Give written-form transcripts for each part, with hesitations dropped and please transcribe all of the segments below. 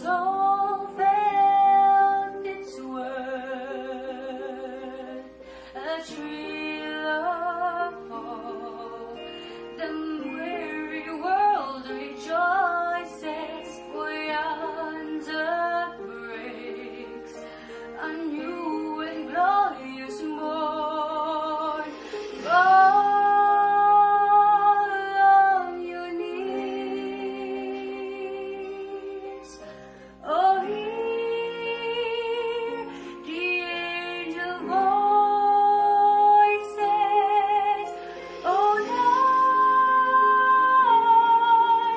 soul felt its worth, a thrill of fall. The weary world rejoices, for yonder breaks a new and glorious morn. Fall on your knees, oh, hear the angel voices, oh,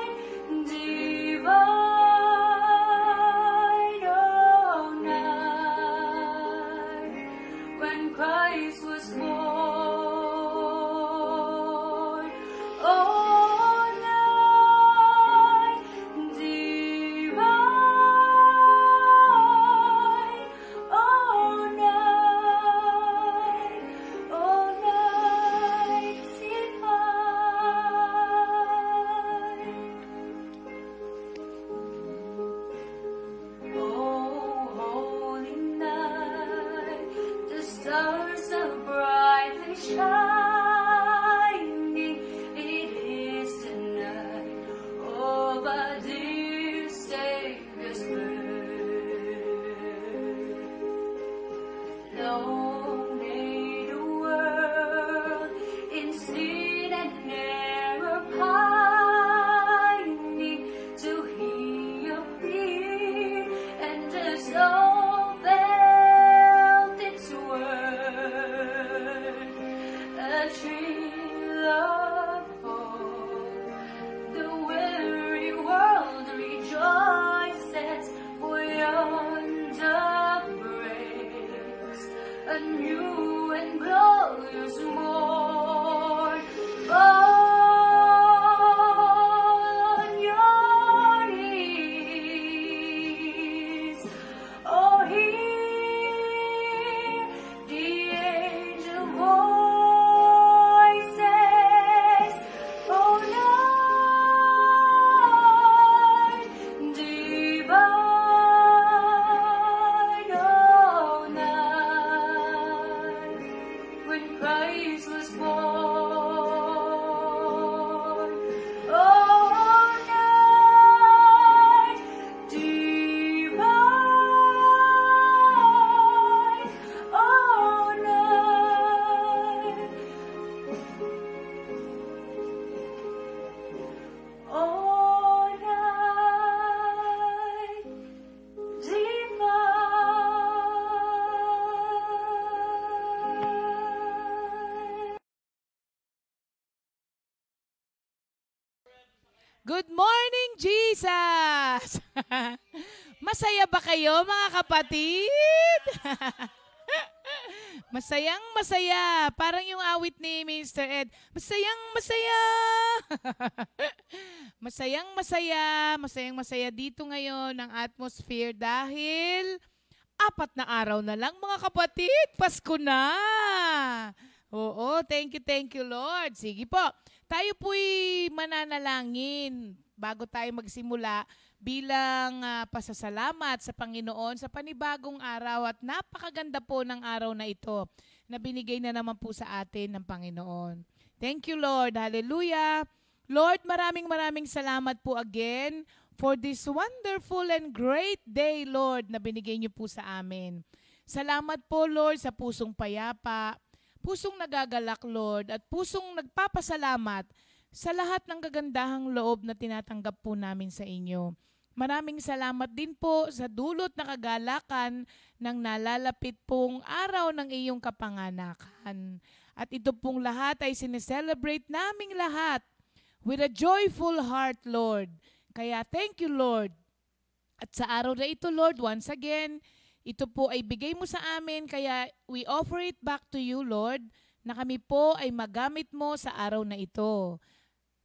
night divine, oh, night when Christ was born, oh, night divine, oh, night divine. Oh, holy night, the stars are brightly shining. It is the night of our dear Savior's birth. Long may the world in sin and error pining to He appear, and the soul felt its worth, a thrill of hope. The weary world rejoices, for yonder breaks a new and glorious morn. Fall on your knees, oh, hear the angel voices, oh, night divine, oh, night when Christ was born, oh, night divine, oh, night, oh, night divine. Good morning, Jesus! Masaya ba kayo, mga kapatid? Masayang masaya. Parang yung awit ni Mr. Ed. Masayang masaya. Masayang masaya. Masayang masaya dito ngayon ang atmosphere dahil 4 na araw na lang, mga kapatid. Pasko na. Oo, thank you, Lord. Sige po. Tayo po'y mananalangin bago tayo magsimula bilang pasasalamat sa Panginoon sa panibagong araw, at napakaganda po ng araw na ito na binigay na naman po sa atin ng Panginoon. Thank you, Lord. Hallelujah. Lord, maraming salamat po again for this wonderful and great day, Lord, na binigay niyo po sa amin. Salamat po, Lord, sa pusong payapa, pusong nagagalak, Lord, at pusong nagpapasalamat sa lahat ng kagandahang loob na tinatanggap po namin sa inyo. Maraming salamat din po sa dulot na kagalakan ng nalalapit pong araw ng iyong kapanganakan. At ito pong lahat ay sineselebrate naming lahat with a joyful heart, Lord. Kaya thank you, Lord. At sa araw na ito, Lord, once again, ito po ay bigay mo sa amin, kaya we offer it back to you, Lord, na kami po ay magamit mo sa araw na ito.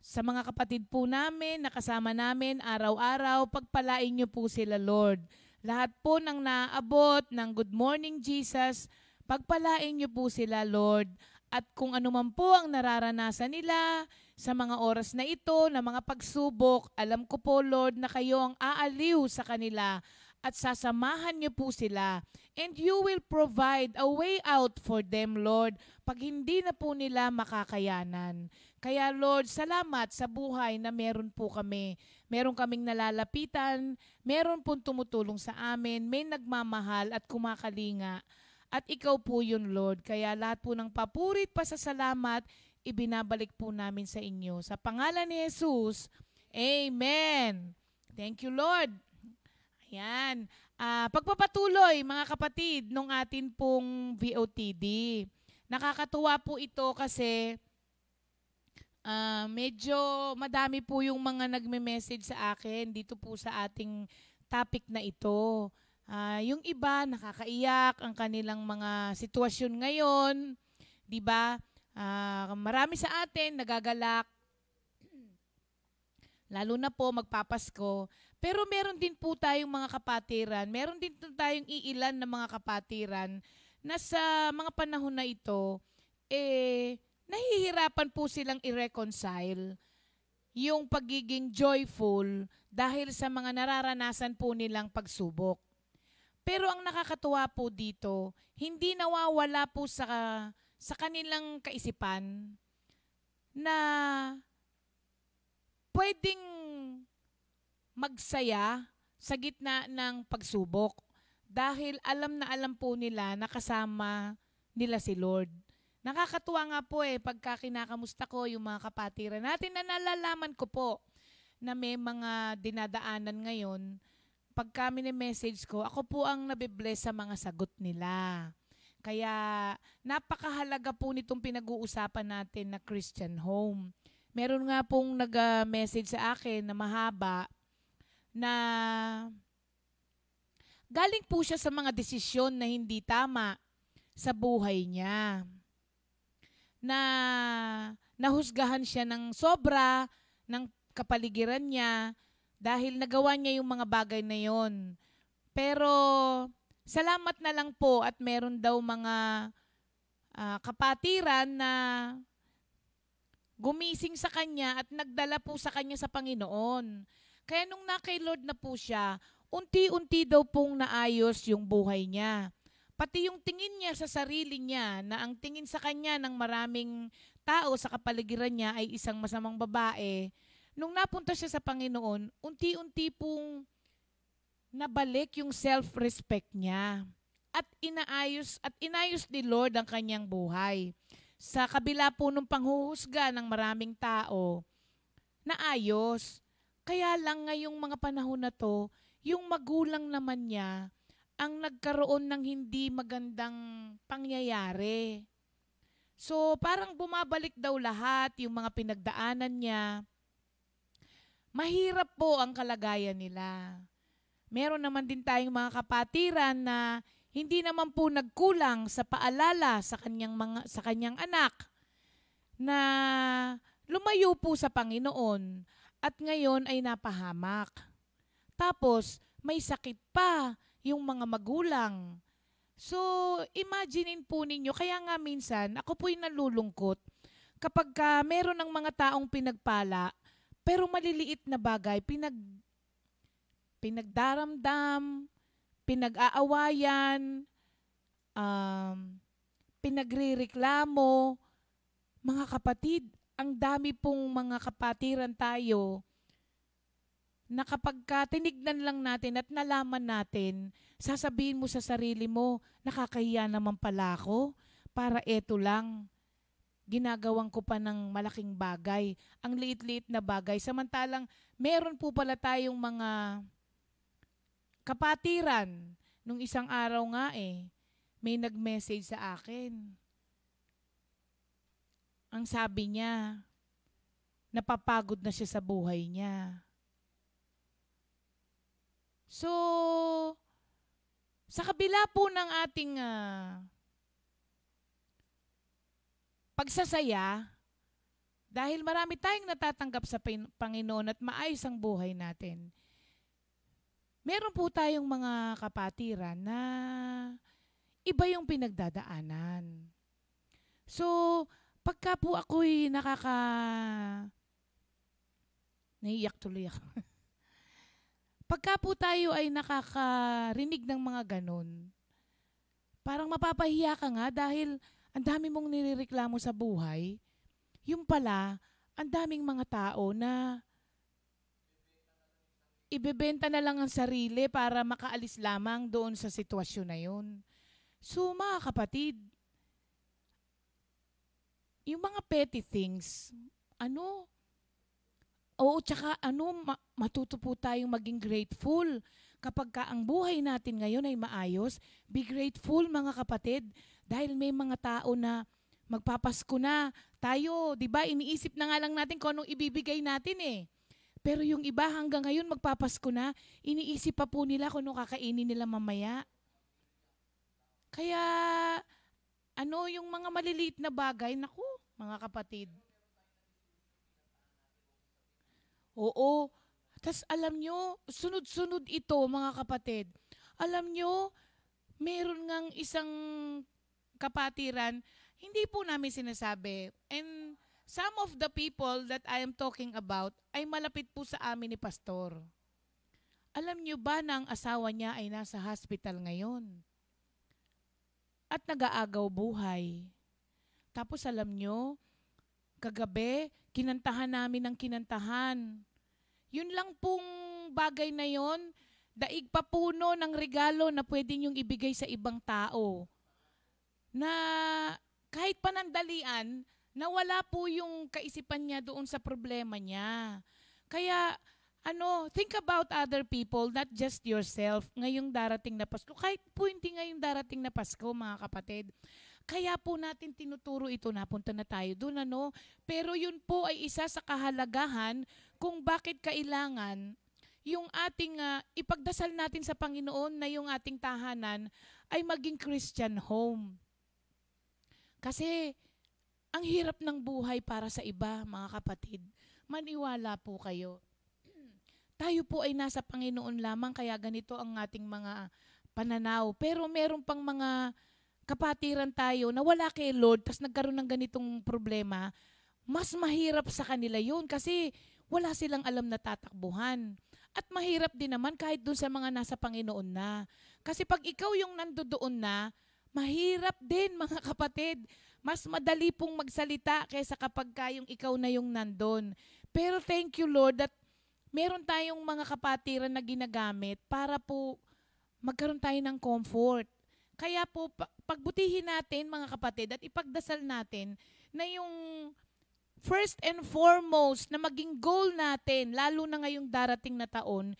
Sa mga kapatid po namin, nakasama namin araw-araw, pagpalain niyo po sila, Lord. Lahat po ng naabot ng Good Morning Jesus, pagpalain niyo po sila, Lord. At kung ano man po ang nararanasan nila sa mga oras na ito, na mga pagsubok, alam ko po, Lord, na kayo ang aaliw sa kanila at sasamahan niyo po sila. And you will provide a way out for them, Lord, pag hindi na po nila makakayanan. Kaya, Lord, salamat sa buhay na meron po kami. Meron kaming nalalapitan, meron pong tumutulong sa amin, may nagmamahal at kumakalinga. At ikaw po yun, Lord. Kaya lahat po ng papurit, pasasalamat, ibinabalik po namin sa inyo. Sa pangalan ni Jesus, Amen. Thank you, Lord. Ayan. Pagpapatuloy, mga kapatid, nung atin pong VOTD. Nakakatuwa po ito kasi medyo madami po yung mga nagme-message sa akin dito po sa ating topic na ito. Yung iba nakakaiyak ang kanilang mga sitwasyon ngayon, 'di ba? Marami sa atin nagagalak, lalo na po magpapasko. Pero meron din po tayong mga kapatiran, meron din po tayong iilan na mga kapatiran na sa mga panahon na ito, nahihirapan po silang i-reconcile yung pagiging joyful dahil sa mga nararanasan po nilang pagsubok. Pero ang nakakatuwa po dito, hindi nawawala po sa kanilang kaisipan na pwedeng magsaya sa gitna ng pagsubok dahil alam na alam po nila na kasama nila si Lord. Nakakatuwa nga po pagka kinakamusta ko yung mga kapatiran natin na nalalaman ko po na may mga dinadaanan ngayon. Pag kami ni-message ko, ako po ang nabibless sa mga sagot nila. Kaya napakahalaga po nitong pinag-uusapan natin na Christian home. Meron nga pong nag-message sa akin na mahaba na galing po siya sa mga desisyon na hindi tama sa buhay niya. Na nahusgahan siya ng sobra ng kapaligiran niya dahil nagawa niya yung mga bagay na yon. Pero salamat na lang po at meron daw mga kapatiran na gumising sa kanya at nagdala po sa kanya sa Panginoon. Kaya nung na-kay Lord na po siya, unti-unti daw pong naayos yung buhay niya. Pati yung tingin niya sa sarili niya, na ang tingin sa kanya ng maraming tao sa kapaligiran niya ay isang masamang babae, nung napunta siya sa Panginoon, unti-unti pong nabalik yung self-respect niya. At inayos ni Lord ang kanyang buhay. Sa kabila po ng panghuhusga ng maraming tao, naayos. Kaya lang ngayong mga panahon na to, yung magulang naman niya ang nagkaroon ng hindi magandang pangyayari. So parang bumabalik daw lahat yung mga pinagdaanan niya. Mahirap po ang kalagayan nila. Meron naman din tayong mga kapatiran na hindi naman po nagkulang sa paalala sa kanyang anak na lumayo po sa Panginoon. At ngayon ay napahamak. Tapos, may sakit pa yung mga magulang. So, imaginein po ninyo, kaya nga minsan, ako po'y nalulungkot kapag meron ng mga taong pinagpala, pero maliliit na bagay, pinagdaramdam, pinag-aawayan, pinagrireklamo. Mga kapatid, ang dami pong mga kapatiran tayo na kapag tinignan lang natin at nalaman natin, sasabihin mo sa sarili mo, nakakahiya naman pala ako para eto lang. Ginagawang ko pa ng malaking bagay, ang liit-liit na bagay. Samantalang meron po pala tayong mga kapatiran. Nung isang araw nga may nag-message sa akin. Ang sabi niya, napapagod na siya sa buhay niya. So, sa kabila po ng ating pagsasaya, dahil marami tayong natatanggap sa Panginoon at maayos ang buhay natin, meron po tayong mga kapatiran na iba yung pinagdadaanan. So, pagka po ako'y naiiyak tuloy ako. Pagka po tayo ay nakakarinig ng mga ganun, parang mapapahiya ka nga dahil ang dami mong nirereklamo sa buhay. Yung pala, ang daming mga tao na ibebenta na lang ang sarili para makaalis lamang doon sa sitwasyon na yun. So mga kapatid, yung mga petty things, tsaka matuto po tayong maging grateful. Kapag ka ang buhay natin ngayon ay maayos, be grateful mga kapatid. Dahil may mga tao na magpapasko na. Tayo, di ba, iniisip na nga lang natin kung anong ibibigay natin eh. Pero yung iba hanggang ngayon magpapasko na, iniisip pa po nila kung anong kakainin nila mamaya. Kaya, yung mga maliliit na bagay, naku, mga kapatid. Oo. Tas alam nyo, sunod-sunod ito mga kapatid. Alam nyo, meron ngang isang kapatiran, hindi po namin sinasabi. And some of the people that I am talking about ay malapit po sa amin ni Pastor. Alam nyo ba na ang asawa niya ay nasa hospital ngayon? At nag-aagaw buhay. Tapos alam nyo, kagabi, kinantahan namin ng kinantahan. Yun lang pong bagay na yon, daig pa puno ng regalo na pwede niyong ibigay sa ibang tao. Na kahit panandalian, nawala po yung kaisipan niya doon sa problema niya. Kaya, think about other people, not just yourself, ngayong darating na Pasko. Kahit po hindi ngayong darating na Pasko, mga kapatid. Kaya po natin tinuturo ito, napunta na tayo doon, Pero yun po ay isa sa kahalagahan kung bakit kailangan yung ating ipagdasal natin sa Panginoon na yung ating tahanan ay maging Christian home. Kasi ang hirap ng buhay para sa iba, mga kapatid. Maniwala po kayo. Tayo po ay nasa Panginoon lamang, kaya ganito ang ating mga pananaw. Pero meron pang mga kapatiran tayo na wala kay Lord, tas nagkaroon ng ganitong problema, mas mahirap sa kanila yun kasi wala silang alam na tatakbuhan. At mahirap din naman kahit dun sa mga nasa Panginoon na. Kasi pag ikaw yung nandoon na, mahirap din mga kapatid. Mas madali pong magsalita kaysa kapag yung ikaw na yung nandun. Pero thank you Lord that meron tayong mga kapatiran na ginagamit para po magkaroon tayo ng comfort. Kaya po, pagbutihin natin mga kapatid at ipagdasal natin na yung first and foremost na maging goal natin, lalo na ngayong darating na taon,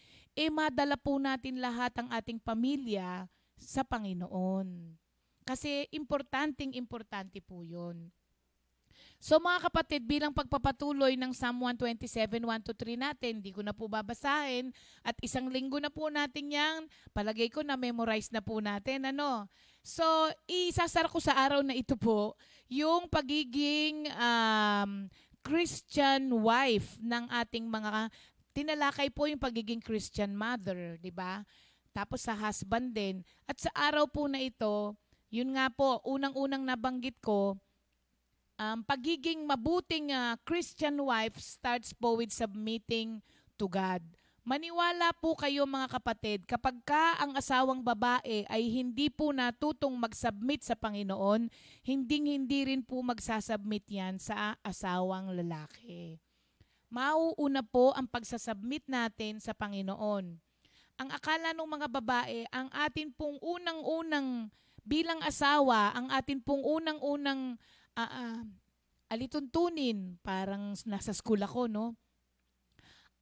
madala po natin lahat ang ating pamilya sa Panginoon. Kasi importante po yun. So mga kapatid, bilang pagpapatuloy ng Psalm 127, 1-3 natin, hindi ko na po babasahin at isang linggo na po natin yan, palagay ko na memorize na po natin. So, isasara ko sa araw na ito po, yung pagiging Christian wife ng ating mga, tinalakay po yung pagiging Christian mother, di ba? Tapos sa husband din. At sa araw po na ito, yun nga po, unang-unang nabanggit ko, pagiging mabuting Christian wife starts po with submitting to God. Maniwala po kayo mga kapatid, kapag ka ang asawang babae ay hindi po natutong mag-submit sa Panginoon, hindi rin po magsasubmit yan sa asawang lalaki. Mauuna po ang pagsasubmit natin sa Panginoon. Ang akala ng mga babae, ang atin pong unang-unang bilang asawa, ang atin pong unang-unang alituntunin, parang nasa school ako,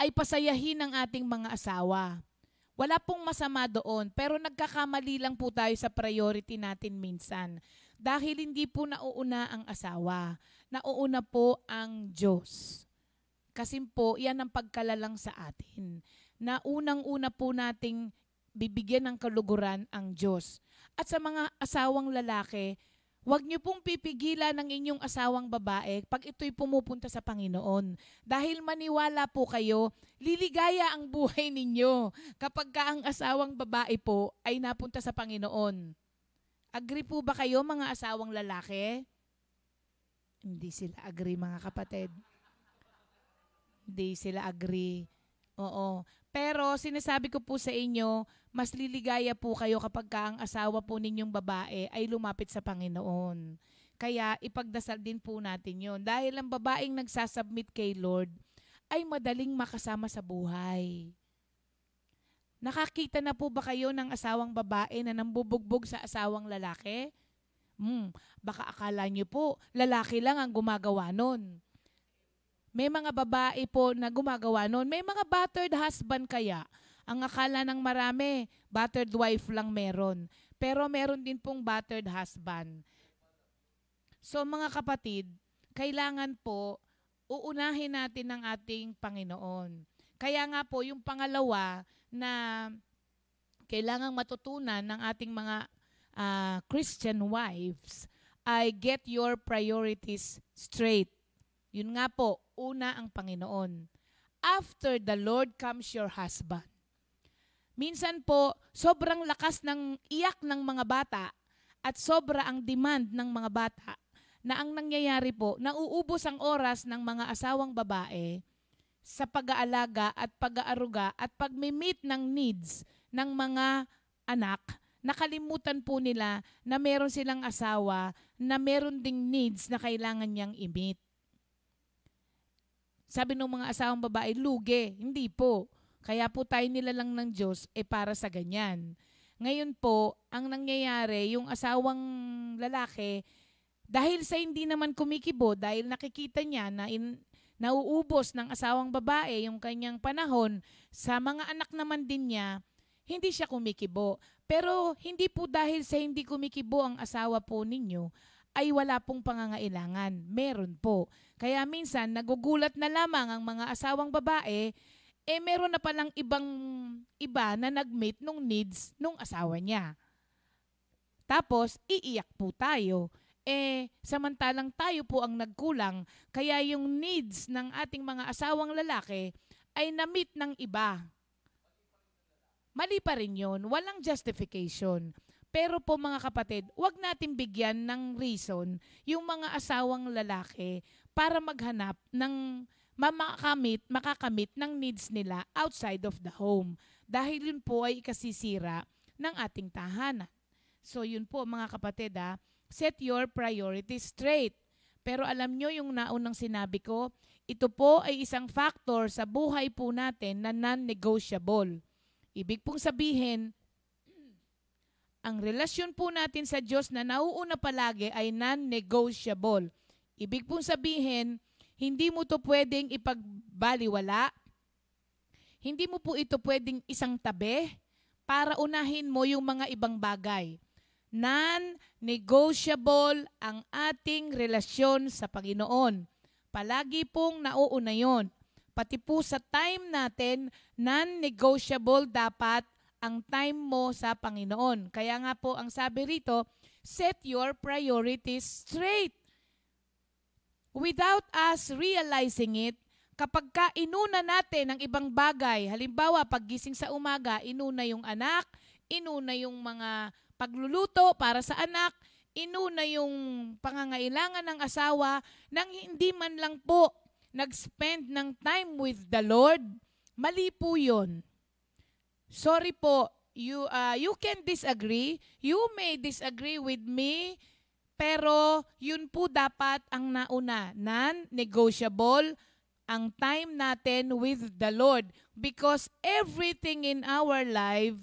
ay pasayahin ang ating mga asawa. Wala pong masama doon, pero nagkakamali lang po tayo sa priority natin minsan. Dahil hindi po nauuna ang asawa, nauuna po ang Diyos. Kasi po, yan ang pagkalalang sa atin. Na unang-una po nating bibigyan ng kaluguran ang Diyos. At sa mga asawang lalaki, huwag niyo pong pipigilan ng inyong asawang babae pag ito'y pumupunta sa Panginoon. Dahil maniwala po kayo, liligaya ang buhay ninyo kapag ka ang asawang babae po ay napunta sa Panginoon. Agree po ba kayo mga asawang lalaki? Hindi sila agree, mga kapatid. Hindi sila agree. Oo. Pero sinasabi ko po sa inyo, mas liligaya po kayo kapag ang asawa po ninyong babae ay lumapit sa Panginoon. Kaya ipagdasal din po natin yon. Dahil ang babaeng nagsasubmit kay Lord ay madaling makasama sa buhay. Nakakita na po ba kayo ng asawang babae na nambubugbog sa asawang lalaki? Baka akala nyo po, lalaki lang ang gumagawa nun. May mga babae po na gumagawa nun. May mga battered husband kaya. Ang akala ng marami, battered wife lang meron. Pero meron din pong battered husband. So mga kapatid, kailangan po, uunahin natin ang ating Panginoon. Kaya nga po, yung pangalawa na kailangang matutunan ng ating mga Christian wives ay get your priorities straight. Yun nga po, una ang Panginoon. After the Lord comes your husband. Minsan po, sobrang lakas ng iyak ng mga bata at sobra ang demand ng mga bata na ang nangyayari po, nauubos ang oras ng mga asawang babae sa pag-aalaga at pag-aaruga at pag-meet ng needs ng mga anak. Nakalimutan po nila na meron silang asawa na meron ding needs na kailangan niyang i-meet. Sabi ng mga asawang babae, lugi. Hindi po. Kaya po tayo nilalang ng Diyos para sa ganyan. Ngayon po, ang nangyayari, yung asawang lalaki, dahil sa hindi naman kumikibo, dahil nakikita niya na nauubos ng asawang babae yung kanyang panahon, sa mga anak naman din niya, hindi siya kumikibo. Pero hindi po dahil sa hindi kumikibo ang asawa po ninyo, ay wala pong pangangailangan. Meron po. Kaya minsan, nagugulat na lamang ang mga asawang babae, meron na palang iba na nag-meet nung needs nung asawa niya. Tapos, iiyak po tayo. Samantalang tayo po ang nagkulang, kaya yung needs ng ating mga asawang lalaki ay na-meet ng iba. Mali pa rin yun. Walang justification. Pero po mga kapatid, wag natin bigyan ng reason yung mga asawang lalaki para maghanap ng makakamit ng needs nila outside of the home. Dahil yun po ay ikasisira ng ating tahanan. So yun po mga kapatid, set your priorities straight. Pero alam nyo yung naunang sinabi ko, ito po ay isang factor sa buhay po natin na non-negotiable. Ibig pong sabihin, ang relasyon po natin sa Diyos na nauuna palagi ay non-negotiable. Ibig pong sabihin, hindi mo to pwedeng ipagbaliwala. Hindi mo po ito pwedeng isang tabi para unahin mo yung mga ibang bagay. Non-negotiable ang ating relasyon sa Panginoon. Palagi pong nauuna yon. Pati po sa time natin, non-negotiable dapat ang time mo sa Panginoon. Kaya nga po ang sabi rito, set your priorities straight. Without us realizing it, kapag inuna natin ang ibang bagay, halimbawa paggising sa umaga, inuna yung anak, inuna yung mga pagluluto para sa anak, inuna yung pangangailangan ng asawa, nang hindi man lang po nag-spend ng time with the Lord, mali po yun. Sorry po, you can disagree. You may disagree with me, pero yun po dapat ang nauna. Non-negotiable ang time natin with the Lord. Because everything in our life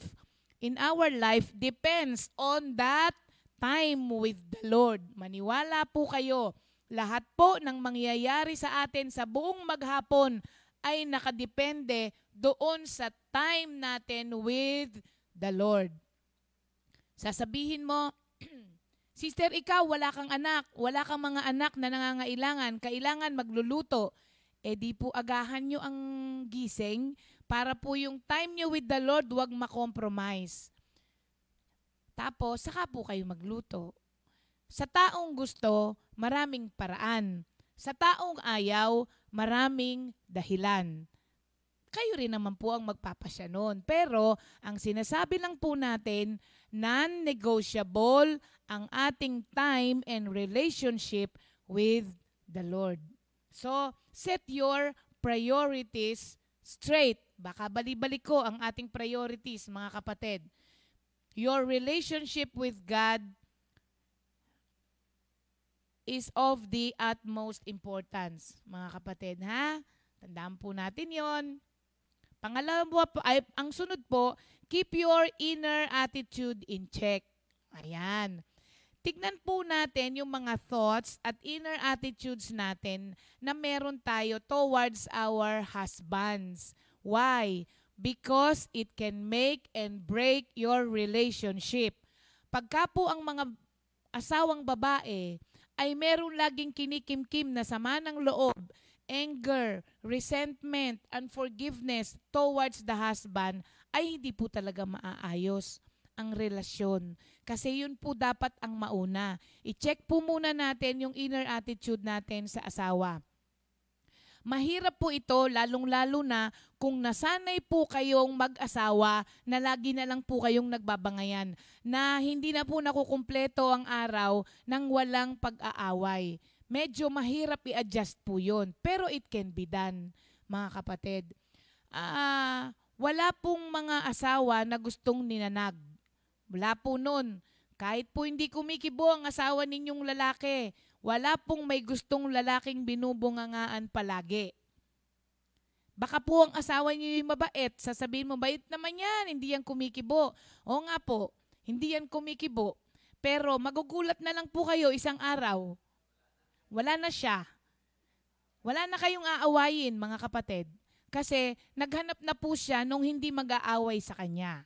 depends on that time with the Lord. Maniwala po kayo, lahat po ng mangyayari sa atin sa buong maghapon ay nakadepende doon sa time natin with the Lord. Sasabihin mo, Sister, ikaw wala kang anak, wala kang mga anak na nangangailangan, kailangan magluluto. Di po agahan nyo ang gising para po yung time nyo with the Lord wag makompromise. Tapos, saka po kayo magluto. Sa taong gusto, maraming paraan. Sa taong ayaw, maraming dahilan. Kayo rin naman po ang magpapasya nun. Pero, ang sinasabi lang po natin, non-negotiable ang ating time and relationship with the Lord. So, set your priorities straight. Baka bali-balik ko ang ating priorities, mga kapatid. Your relationship with God is of the utmost importance, mga kapatid, ha? Tandaan po natin yon. Pangalawa po, ang sunod po, keep your inner attitude in check. Ayan. Tignan po natin yung mga thoughts at inner attitudes natin na meron tayo towards our husbands. Why? Because it can make and break your relationship. Pagka po ang mga asawang babae ay meron laging kinikimkim na sama ng loob, anger, resentment, unforgiveness towards the husband, ay hindi po talaga maaayos ang relasyon. Kasi yun po dapat ang mauna. I-check po muna natin yung inner attitude natin sa asawa. Mahirap po ito, lalong-lalo na kung nasanay po kayong mag-asawa na lagi na lang po kayong nagbabangayan, na hindi na po nakukumpleto ang araw ng walang pag-aaway. Medyo mahirap i-adjust po yun. Pero it can be done, mga kapatid. Wala pong mga asawa na gustong ninanag. Wala po nun. Kahit po hindi kumikibo ang asawa ninyong lalaki, wala pong may gustong lalaking binubungangaan palagi. Baka po ang asawa niyo yung mabait, sasabihin mo, bait naman yan, hindi yan kumikibo. O nga po, hindi yan kumikibo. Pero magugulat na lang po kayo isang araw, wala na siya. Wala na kayong aawayin, mga kapatid. Kasi naghanap na po siya nung hindi mag-aaway sa kanya.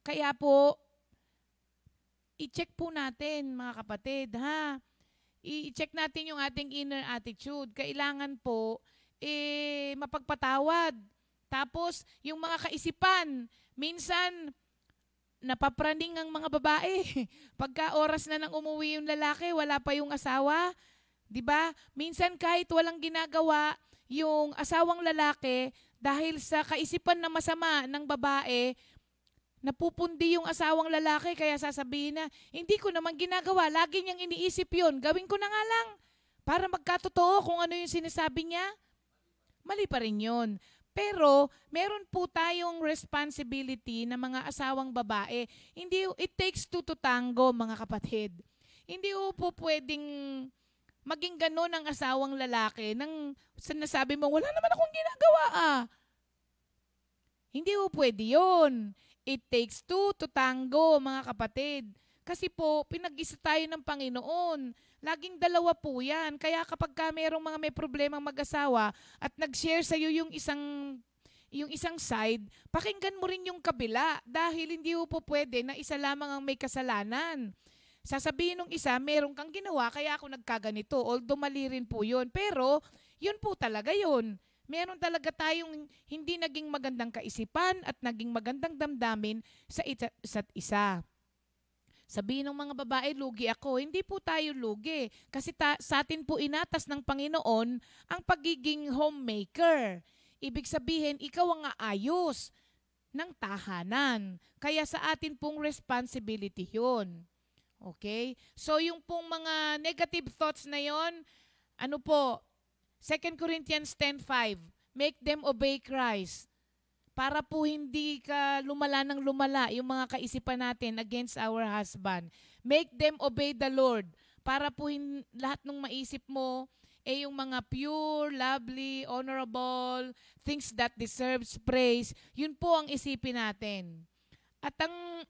Kaya po, i-check po natin, mga kapatid, ha? I-check natin yung ating inner attitude. Kailangan po, mapagpatawad. Tapos, yung mga kaisipan, minsan, napapraning ang mga babae. Pagka oras na nang umuwi yung lalaki, wala pa yung asawa. 'Di ba? Minsan kahit walang ginagawa yung asawang lalaki, dahil sa kaisipan na masama ng babae, napupundi yung asawang lalaki, kaya sasabihin na, hindi ko naman ginagawa, lagi niyang iniisip yun, gawin ko na nga lang, para magkatotoo kung ano yung sinasabi niya. Mali pa rin yun. Pero, meron po tayong responsibility na mga asawang babae. Hindi, it takes two to tango, mga kapatid. Hindi po pwedeng maging gano'n ang asawang lalaki nang sinasabi mo, wala naman akong ginagawa Hindi po pwede yun. It takes two to tango, mga kapatid. Kasi po, pinag-isa tayo ng Panginoon. Laging dalawa po yan. Kaya kapag merong mga may problemang mag-asawa at nag-share sa'yo yung isang side, pakinggan mo rin yung kabila. Dahil hindi po pwede na isa lamang ang may kasalanan. Sasabihin ng isa, meron kang ginawa, kaya ako nagkaganito. Although mali rin po yun. Pero, yun po talaga yun. Meron talaga tayong hindi naging magandang kaisipan at naging magandang damdamin sa isa't isa. Sabihin ng mga babae, lugi ako. Hindi po tayo lugi. Kasi sa atin po inatas ng Panginoon ang pagiging homemaker. Ibig sabihin, ikaw ang aayos ng tahanan. Kaya sa atin pong responsibility yun. Okay? So yung pong mga negative thoughts na yon, ano po, 2 Corinthians 10:5, make them obey Christ. Para po hindi ka lumala ng lumala yung mga kaisipan natin against our husband. Make them obey the Lord. Para po lahat ng maisip mo yung mga pure, lovely, honorable, things that deserves praise. Yun po ang isipin natin. At ang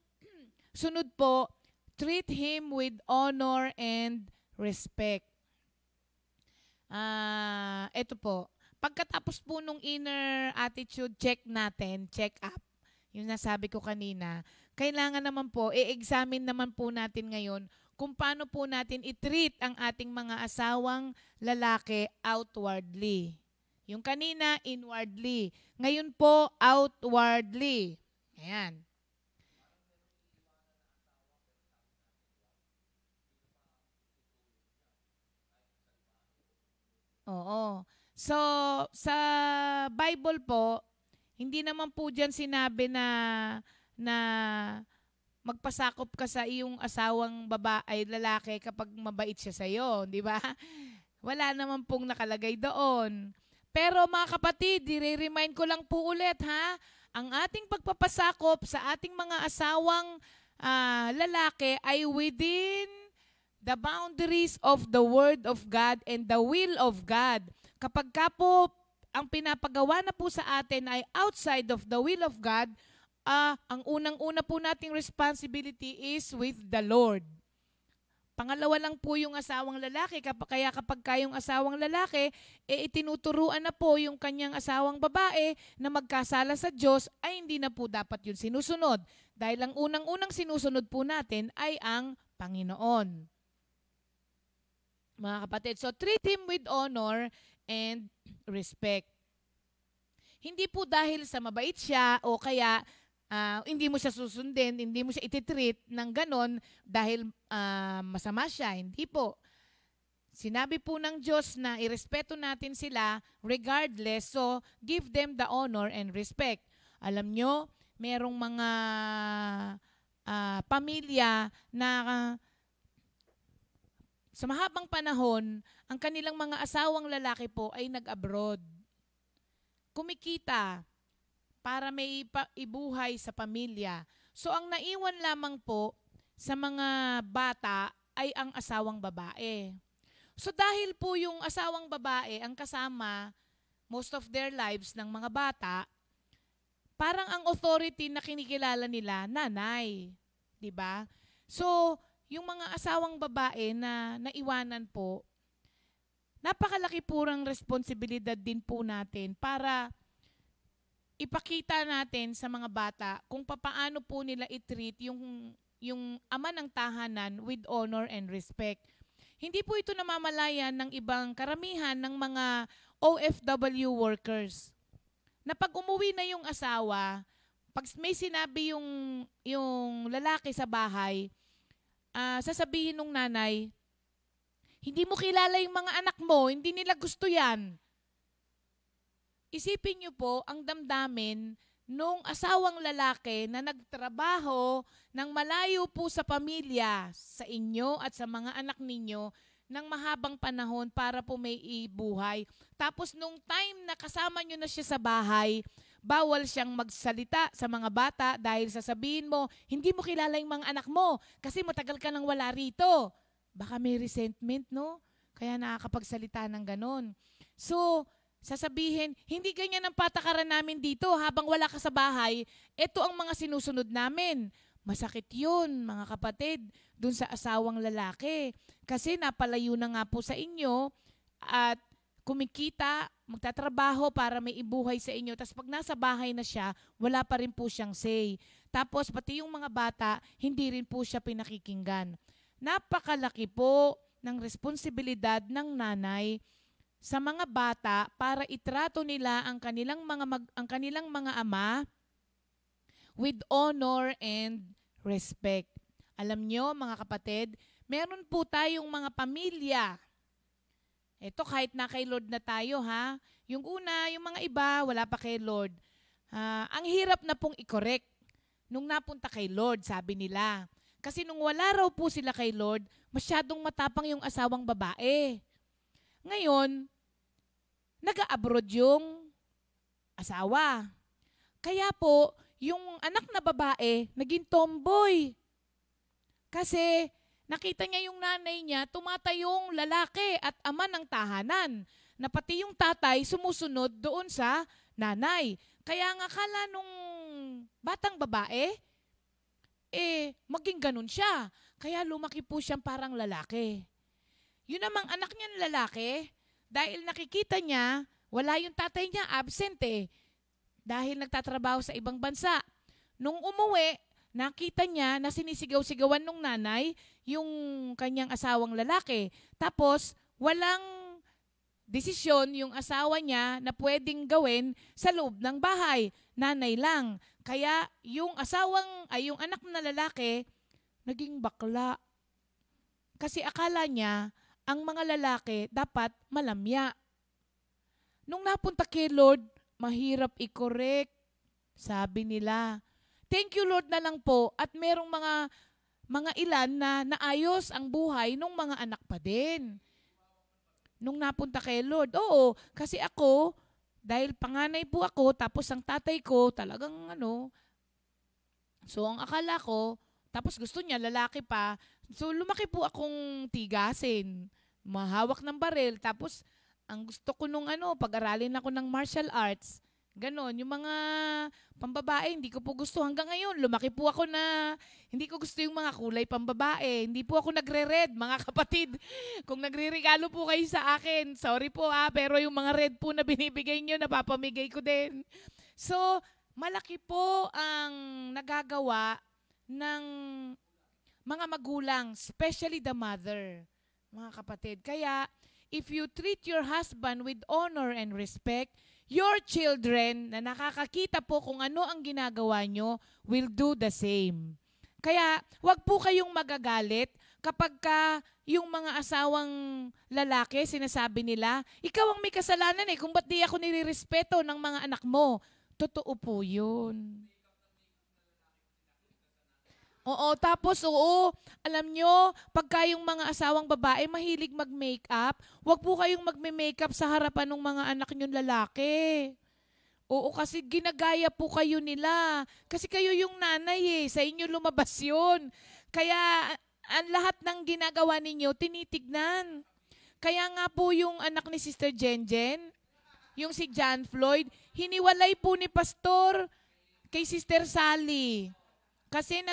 sunod po, treat him with honor and respect. Ito po. Pagkatapos po nung inner attitude check natin, check up, yung nasabi ko kanina, kailangan naman po, i-examine naman po natin ngayon kung paano po natin i-treat ang ating mga asawang lalaki outwardly. Yung kanina, inwardly. Ngayon po, outwardly. Ayan. Oo. So, sa Bible po, hindi naman po diyan sinabi na magpasakop ka sa iyong asawang lalaki kapag mabait siya sa iyo, di ba? Wala naman pong nakalagay doon. Pero mga kapatid, dire-remind ko lang po ulit ha, ang ating pagpapasakop sa ating mga asawang lalaki ay within the boundaries of the Word of God and the will of God. Kapag ka po ang pinapagawa na po sa atin ay outside of the will of God, ang unang-una po nating responsibility is with the Lord. Pangalawa lang po yung asawang lalaki, kaya kapag kayong asawang lalaki, itinuturuan na po yung kanyang asawang babae na magkasala sa Diyos, ay hindi na po dapat yun sinusunod. Dahil ang unang-unang sinusunod po natin ay ang Panginoon. Mga kapatid, so treat him with honor and respect. Hindi po dahil sa mabait siya o kaya hindi mo siya susundin, hindi mo siya ititreat ng ganon dahil masama siya. Hindi po. Sinabi po ng Diyos na irespeto natin sila regardless, so give them the honor and respect. Alam nyo, merong mga pamilya na sa mahabang panahon, ang kanilang mga asawang lalaki po ay nag-abroad. Kumikita para may ibuhay sa pamilya. So ang naiwan lamang po sa mga bata ay ang asawang babae. So dahil po yung asawang babae ang kasama most of their lives ng mga bata, parang ang authority na kinikilala nila, nanay. 'Di ba? So yung mga asawang babae na naiwanan po, napakalaki purang responsibilidad din po natin para ipakita natin sa mga bata kung papaano po nila i-treat yung ama ng tahanan with honor and respect. Hindi po ito namamalayan ng ibang karamihan ng mga OFW workers. Na pag umuwi na yung asawa, pag may sinabi yung lalaki sa bahay, sasabihin ng nanay, hindi mo kilala yung mga anak mo, hindi nila gusto yan. Isipin niyo po ang damdamin nung asawang lalaki na nagtrabaho ng malayo po sa pamilya, sa inyo at sa mga anak ninyo, ng mahabang panahon para po may ibuhay. Tapos nung time na kasama nyo na siya sa bahay, bawal siyang magsalita sa mga bata dahil sasabihin mo, hindi mo kilala yung mga anak mo kasi matagal ka nang wala rito. Baka may resentment, no? Kaya nakakapagsalita ng ganon. So, sasabihin, hindi ganyan ang patakaran namin dito habang wala ka sa bahay, ito ang mga sinusunod namin. Masakit yun, mga kapatid, dun sa asawang lalaki. Kasi napalayo na nga po sa inyo at kumikita, magtatrabaho para may ibuhay sa inyo. Tapos pag nasa bahay na siya, wala pa rin po siyang say. Tapos pati yung mga bata, hindi rin po siya pinakikinggan. Napakalaki po ng responsibilidad ng nanay sa mga bata para itrato nila ang kanilang mga ama with honor and respect. Alam nyo, mga kapatid, meron po tayong mga pamilya. Ito kahit na kay Lord na tayo, ha? Yung una, yung mga iba, wala pa kay Lord. Ang hirap na pong i-correct nung napunta kay Lord, sabi nila. Kasi nung wala raw po sila kay Lord, masyadong matapang yung asawang babae. Ngayon, nag-abroad yung asawa. Kaya po, yung anak na babae, naging tomboy. Kasi nakita niya yung nanay niya, tumatayong lalaki at ama ng tahanan. Na pati yung tatay sumusunod doon sa nanay. Kaya nga kala nung batang babae, maging ganun siya. Kaya lumaki po siyang parang lalaki. Yun namang anak niya lalaki, dahil nakikita niya, wala yung tatay niya, absent dahil nagtatrabaho sa ibang bansa. Nung umuwi, nakita niya na sinisigaw-sigawan nung nanay yung kanyang asawang lalaki. Tapos, walang desisyon yung asawa niya na pwedeng gawin sa loob ng bahay. Nanay lang. Kaya yung yung anak na lalaki, naging bakla. Kasi akala niya, ang mga lalaki dapat malamya. Nung napunta kay Lord, mahirap i-correct. Sabi nila, thank you Lord na lang po at merong mga ilan na naayos ang buhay ng mga anak pa din. nung napunta kay Lord. Oo, kasi ako, dahil panganay po ako, tapos ang tatay ko talagang so ang akala ko, tapos gusto niya, lalaki pa. So lumaki po akong tigasin, mahawak ng baril, tapos ang gusto ko nung pag-aralin ako ng martial arts. Ganon, yung mga pambabae, hindi ko po gusto. Hanggang ngayon, lumaki po ako na hindi ko gusto yung mga kulay pambabae. Hindi po ako nagre-red, mga kapatid. Kung nagre-regalo po kayo sa akin, sorry po pero yung mga red po na binibigay nyo, napapamigay ko din. So, malaki po ang nagagawa ng mga magulang, especially the mother, mga kapatid. Kaya, if you treat your husband with honor and respect, your children na nakakakita po kung ano ang ginagawa nyo will do the same. Kaya, wag po kayong magagalit kapag yung mga asawang lalaki, sinasabi nila, ikaw ang may kasalanan kung ba't di ako nilirespeto ng mga anak mo. Totoo po yun. Oo, tapos alam nyo, pagka yung mga asawang babae mahilig mag-makeup, wag po kayong magme-makeup sa harapan ng mga anak nyong lalaki. Oo, kasi ginagaya po kayo nila. Kasi kayo yung nanay sa inyo lumabas yun. Kaya ang lahat ng ginagawa ninyo, tinitignan. Kaya nga po yung anak ni Sister Jenjen, yung si John Floyd, hiniwalay po ni Pastor kay Sister Sally. Kasi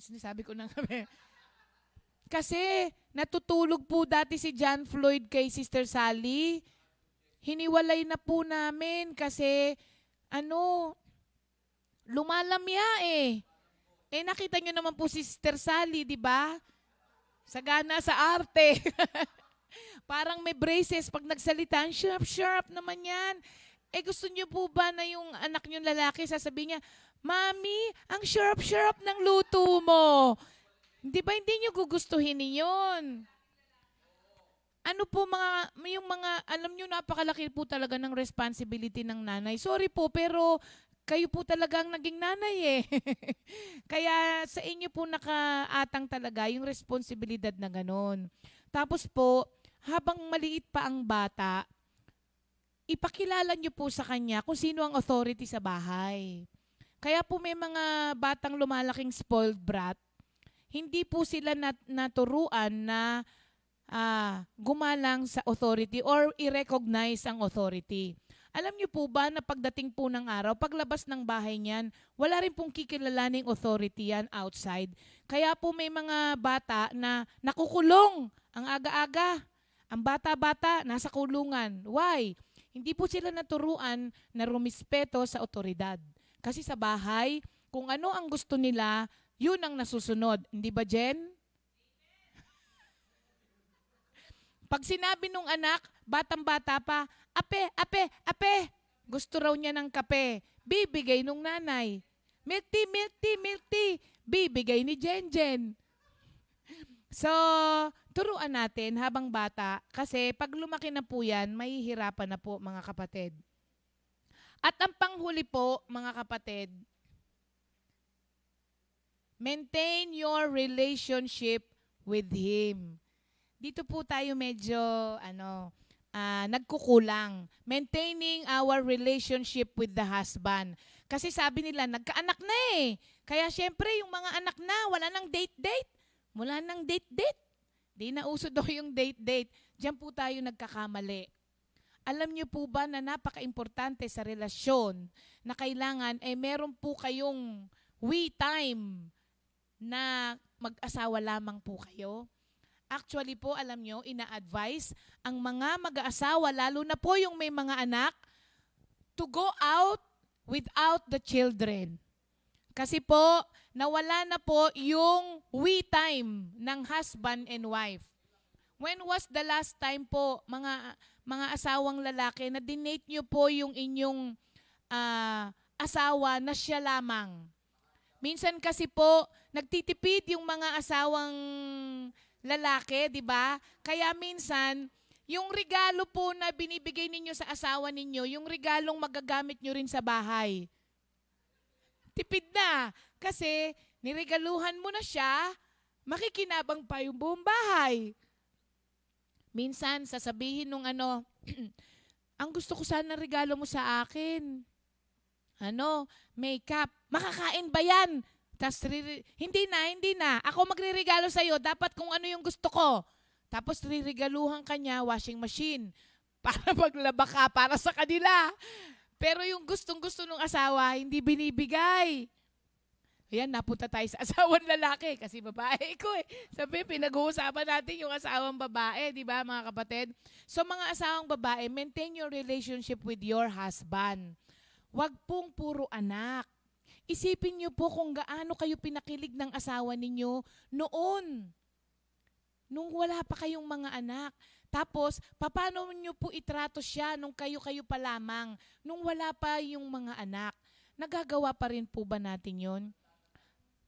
sinasabi ko na kami. Kasi natutulog po dati si John Floyd kay Sister Sally. Hiniwalay na po namin kasi lumalamya nakita nyo naman po si Sister Sally, di ba? Sagana sa arte. Parang may braces pag nagsalita. Sharp naman yan. Gusto nyo po ba na yung anak nyo lalaki sasabihin niya, Mami, ang sharp ng luto mo. Di ba hindi nyo gugustuhin yun? Alam nyo, napakalaki po talaga ng responsibility ng nanay. Sorry po, pero kayo po talaga ang naging nanay Kaya sa inyo po nakaatang talaga yung responsibilidad na ganon. Tapos po, habang maliit pa ang bata, ipakilala nyo po sa kanya kung sino ang authority sa bahay. Kaya po may mga batang lumalaking spoiled brat, hindi po sila naturuan na gumalang sa authority or i-recognize ang authority. Alam niyo po ba na pagdating po ng araw, paglabas ng bahay niyan, wala rin pong kikilalaning authority yan outside. Kaya po may mga bata na nakukulong ang aga-aga. Ang bata-bata nasa kulungan. Why? Hindi po sila naturuan na rumispeto sa otoridad. Kasi sa bahay, kung ano ang gusto nila, yun ang nasusunod. Hindi ba, Jen? Pag sinabi nung anak, batang-bata pa, ape, gusto raw niya ng kape, bibigay nung nanay. Milk tea, bibigay ni Jen. So, turuan natin habang bata, kasi pag lumaki na po yan, mahihirapan na po mga kapatid. At ang panghuli po, mga kapatid, maintain your relationship with Him. Dito po tayo medyo, nagkukulang. Maintaining our relationship with the husband. Kasi sabi nila, nagkaanak na Kaya syempre, yung mga anak na, wala nang date-date. Wala nang date-date. Di na uso daw yung date-date. Diyan po tayo nagkakamali. Alam niyo po ba na napaka-importante sa relasyon na kailangan meron po kayong we time na mag-asawa lamang po kayo? Actually po, alam niyo, ina-advise ang mga mag-aasawa, lalo na po yung may mga anak, to go out without the children. Kasi po, nawala na po yung we time ng husband and wife. When was the last time po, mga asawang lalaki, na dinate nyo po yung inyong asawa na siya lamang? Minsan kasi po, nagtitipid yung mga asawang lalaki, di ba? Kaya minsan, yung regalo po na binibigay ninyo sa asawa ninyo, yung regalong magagamit nyo rin sa bahay, tipid na. Kasi, niregaluhan mo na siya, makikinabang pa yung buong bahay. Minsan, sasabihin nung ano, ang gusto ko sana regalo mo sa akin. Makeup. Makakain ba yan? Tas, hindi na. Ako magre-regalo sa'yo. Dapat kung ano yung gusto ko. Tapos, riregaluhan ka niya, washing machine. Para maglaba ka, para sa kanila. Pero yung gustong-gusto ng asawa, hindi binibigay. Ayan, napunta tayo sa asawang lalaki kasi babae ko eh. Sabi, pinag-uusapan natin yung asawang babae, di ba mga kapatid? So mga asawang babae, maintain your relationship with your husband. Huwag pong puro anak. Isipin niyo po kung gaano kayo pinakilig ng asawa ninyo noon. Nung wala pa kayong mga anak. Tapos, paano niyo po itrato siya nung kayo-kayo pa lamang, nung wala pa yung mga anak? Nagagawa pa rin po ba natin yon?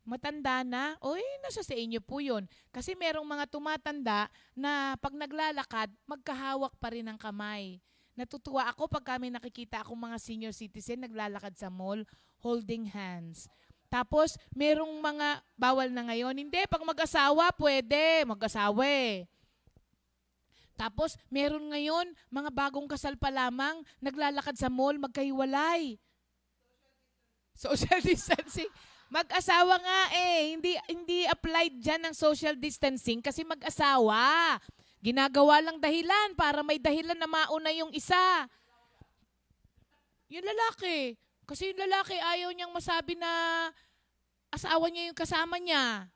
Matanda na? Nasa sa inyo po yun. Kasi merong mga tumatanda na pag naglalakad, magkahawak pa rin ang kamay. Natutuwa ako pag kami nakikita akong mga senior citizen naglalakad sa mall, holding hands. Tapos, merong mga, bawal na ngayon, hindi, pag mag-asawa, pwede, mag-asawa eh. Tapos, meron ngayon, mga bagong kasal pa lamang, naglalakad sa mall, magkahiwalay. Social distancing. Mag-asawa nga eh. Hindi applied dyan ng social distancing kasi mag-asawa. Ginagawa lang dahilan para may dahilan na mauna yung isa. Yung lalaki. Kasi yung lalaki ayaw niyang masabi na asawa niya yung kasama niya.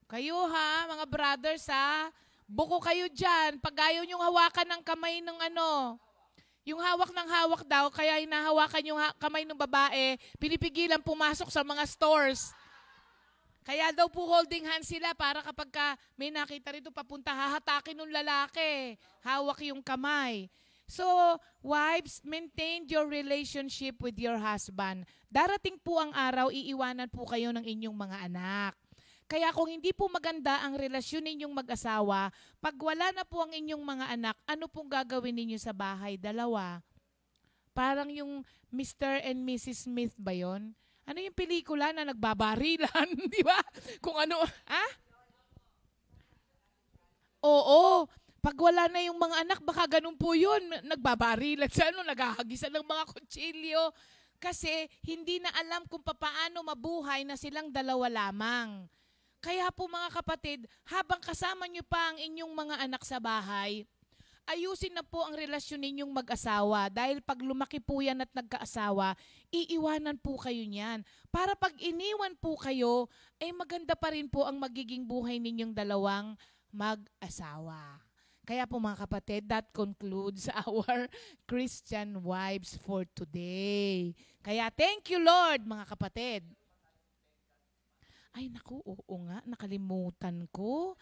Kayo ha, mga brothers ha. Buko kayo dyan. Pag ayaw niyong hawakan ng kamay ng yung hawak ng hawak daw, kaya hinahawakan yung kamay ng babae, pinipigilan pumasok sa mga stores. Kaya daw po holding hands sila para kapag may nakita rito papunta, hahatakin ng lalaki. Hawak yung kamay. So, wives, maintain your relationship with your husband. Darating po ang araw, iiwanan po kayo ng inyong mga anak. Kaya kung hindi po maganda ang relasyon ninyong mag-asawa, pag wala na po ang inyong mga anak, ano pong gagawin ninyo sa bahay? Dalawa. Parang yung Mr. and Mrs. Smith ba yun? Ano yung pelikula na nagbabarilan? Di ba? Kung ano, Oo. Pag wala na yung mga anak, baka ganun po yun. Nagbabarilan siya, naghahagisan ng mga kutsilyo. Kasi hindi na alam kung paano mabuhay na silang dalawa lamang. Kaya po mga kapatid, habang kasama nyo pa ang inyong mga anak sa bahay, ayusin na po ang relasyon ninyong mag-asawa dahil pag lumaki po yan at nagkaasawa, iiwanan po kayo niyan. Para pag iniwan po kayo, maganda pa rin po ang magiging buhay ninyong dalawang mag-asawa. Kaya po mga kapatid, that concludes our Christian Wives for today. Kaya thank you Lord mga kapatid. Ay naku, oo nga, nakalimutan ko.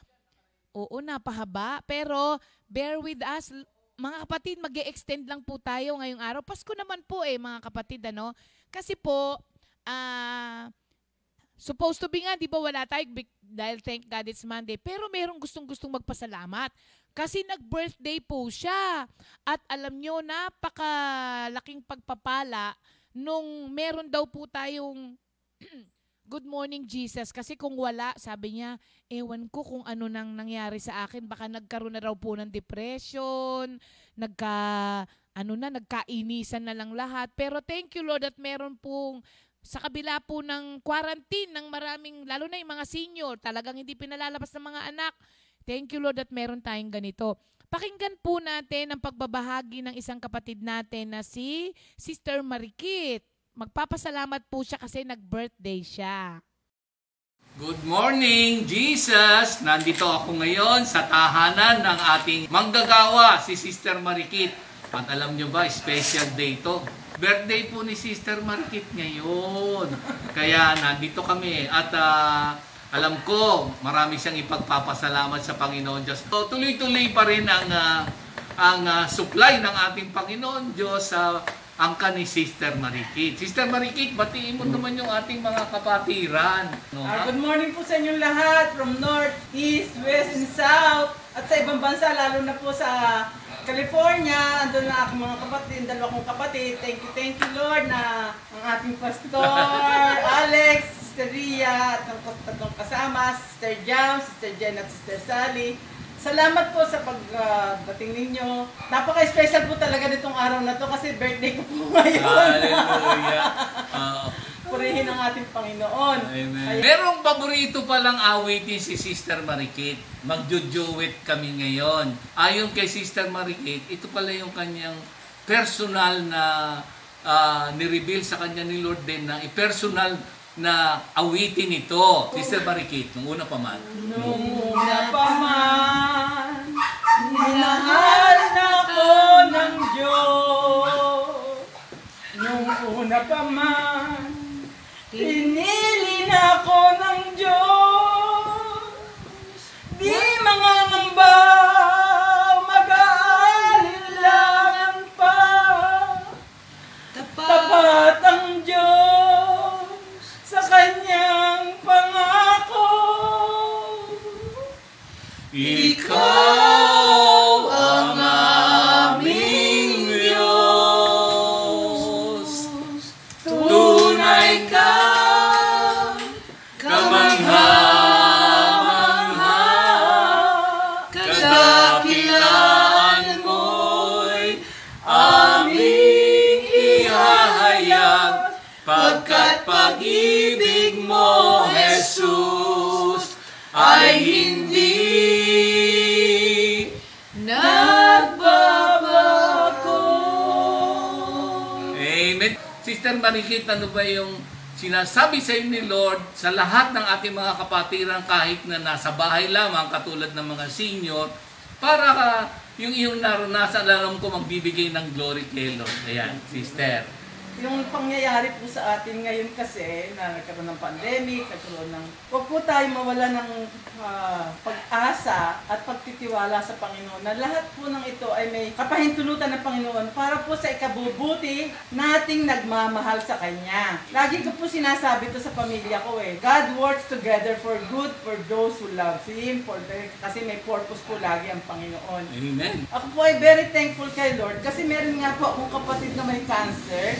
Oo, napahaba. Pero bear with us. Mga kapatid, mag-e-extend lang po tayo ngayong araw. Pasko naman po mga kapatid, Kasi po, supposed to be nga, di ba wala tayo dahil thank God it's Monday. Pero merong gustong-gustong magpasalamat. Kasi nag-birthday po siya. At alam nyo, napakalaking pagpapala nung meron daw po tayong Good Morning Jesus. Kasi kung wala, sabi niya, ewan ko kung ano nang nangyari sa akin. Baka nagkaroon na raw po ng depression, nagkainisan na lang lahat. Pero thank you Lord at meron pong sa kabila po ng quarantine ng maraming, lalo na yung mga senior, talagang hindi pinalalabas ng mga anak. Thank you Lord at meron tayong ganito. Pakinggan po natin ang pagbabahagi ng isang kapatid natin na si Sister Marikit. Magpapasalamat po siya kasi nag-birthday siya. Good morning, Jesus! Nandito ako ngayon sa tahanan ng ating manggagawa, si Sister Marikit. At alam nyo ba, special day to. Birthday po ni Sister Marikit ngayon. Kaya nandito kami at alam ko, marami siyang ipagpapasalamat sa Panginoon Diyos. So, tuloy-tuloy pa rin ang supply ng ating Panginoon Diyos sa angka ni Sister Marikit. Sister Marikit, batiin mo naman yung ating mga kapatiran. No? Good morning po sa inyong lahat from North, East, West, and South. At sa ibang bansa, lalo na po sa California. Andun na aking mga kapatid, dalawa kong kapatid. Thank you Lord na ang ating pastor, Alex, Sister Ria, at ang tatlong kasama, Sister Jam, Sister Jen at Sister Sally. Salamat po sa pagdating ninyo. Napaka-special po talaga nitong araw na to kasi birthday ko po ngayon. Hallelujah. Purihin ang ating Panginoon. Amen. Merong paborito palang awitin si Sister Marikit. Magjo-duet kami ngayon. Ayon kay Sister Marikit, ito pala yung kanyang personal na ni-reveal sa kanya ni Lord din na personal na awitin ito. Sister Marikit, nung una pa man. Nung una pa man, minahal ako ng Diyos. Nung una pa man, pinili na ako ng Diyos. Di mangangamba, mag-aalilangan pa. Tapat ang Diyos sa kanyang pangako. Ikaw ang aming Diyos. Tunay ka, kamangha-mangha, kadakilaan mo'y aming ihahayag, pagkat pag-ibig mo, Jesus, ay hindi nagbabago. Amen. Sister Marikit, ano ba yung sinasabi sa inyo ni Lord sa lahat ng ating mga kapatiran kahit na nasa bahay lamang katulad ng mga senior para yung iyong naranasan, alam ko magbibigay ng glory kay Lord. Ayan, Sister. Yung pangyayari po sa atin ngayon kasi na nagkaroon ng pandemic, nagkaroon ng... Huwag po tayo mawala ng pag-asa at pagtitiwala sa Panginoon na lahat po ng ito ay may kapahintulutan ng Panginoon para po sa ikabubuti nating nagmamahal sa Kanya. Lagi ko po sinasabi ito sa pamilya ko God works together for good for those who love Him, kasi may purpose po lagi ang Panginoon. Amen. Ako po ay very thankful kay Lord kasi meron nga po akong kapatid na may cancer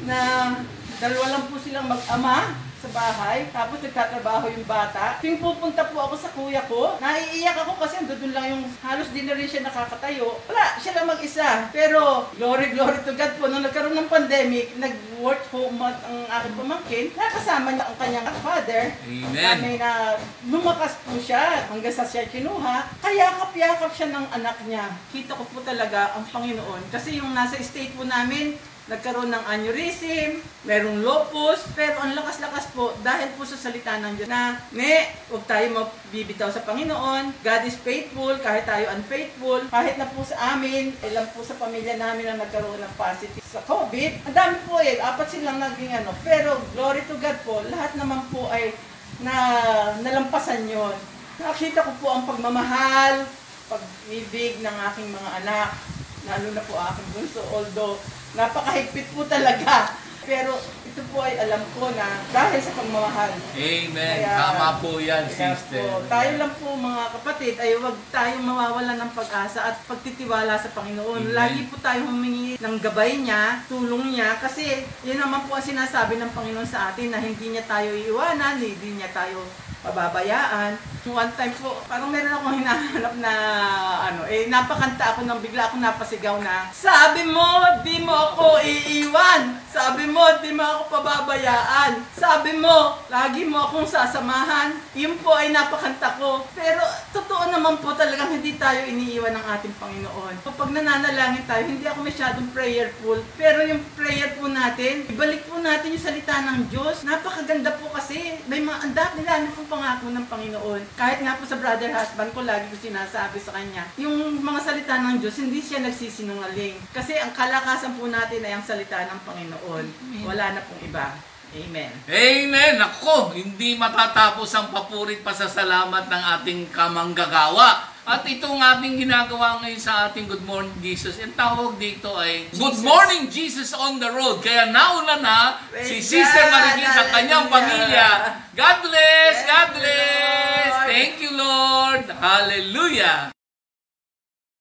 na dalawa lang po silang mag-ama sa bahay, tapos nagtatrabaho yung bata. Ting pupunta po ako sa kuya ko, naiiyak ako kasi doon lang yung halos di na rin siya nakakatayo. Wala, siya lang mag-isa. Pero glory to God po, nung nagkaroon ng pandemic, nag-work home ang aking pamangkin, nakasama niya ang kanyang father. Amen. Na lumakas po siya hanggang sa siya kinuha, kayakap-yakap siya ng anak niya. Kita ko po talaga ang Panginoon kasi yung nasa state po namin, nagkaroon ng aneurysm, merong lupus, pero ang lakas-lakas po dahil po sa salita ng Diyos na, huwag tayo mabibitaw sa Panginoon, God is faithful, kahit tayo unfaithful, kahit na po sa amin, ilan po sa pamilya namin ang nagkaroon ng positive sa COVID, ang dami po 4 silang naging pero glory to God po, lahat naman po ay nalampasan yon. Nakita ko po ang pagmamahal, pag-ibig ng aking mga anak, lalo na po aking bunso, although napakahigpit po talaga. Pero ito po ay alam ko na dahil sa pagmamahal. Amen. Kaya, tama po yan, Sister. Po, tayo lang po mga kapatid ay huwag tayong mawawalan ng pag-asa at pagtitiwala sa Panginoon. Amen. Lagi po tayo humingi ng gabay niya, tulong niya, kasi yun naman po ang sinasabi ng Panginoon sa atin na hindi niya tayo iiwanan, hindi niya tayo pababayaan. One time po, parang meron akong hinahanap na napakanta ako nang bigla akong napasigaw na, sabi mo, di mo ako iiwan. Sabi mo, di mo ako pababayaan. Sabi mo, lagi mo akong sasamahan. Yun po ay napakanta ko. Pero totoo naman po talagang hindi tayo iniiwan ng ating Panginoon. Kapag nananalangin tayo, hindi ako masyadong prayerful. Pero yung prayer po natin, ibalik po natin yung salita ng Diyos. Napakaganda po kasi may mga andap nila pong pangako ng Panginoon. Kahit nga po sa brother husband ko, lagi ko sinasabi sa kanya, yung mga salita ng Diyos, hindi siya nagsisinungaling. Kasi ang kalakasan po natin ay ang salita ng Panginoon. Wala na pong iba. Amen. Amen. Ako, hindi matatapos ang papurit pasasalamat ng ating kamanggagawa. At itong ating ginagawa ngayon sa ating Good Morning Jesus, ang tawag dito ay Good Morning Jesus on the Road. Kaya nauna na si Sister Marikit at kanyang pamilya. God bless! God bless! Thank you, Lord! Hallelujah!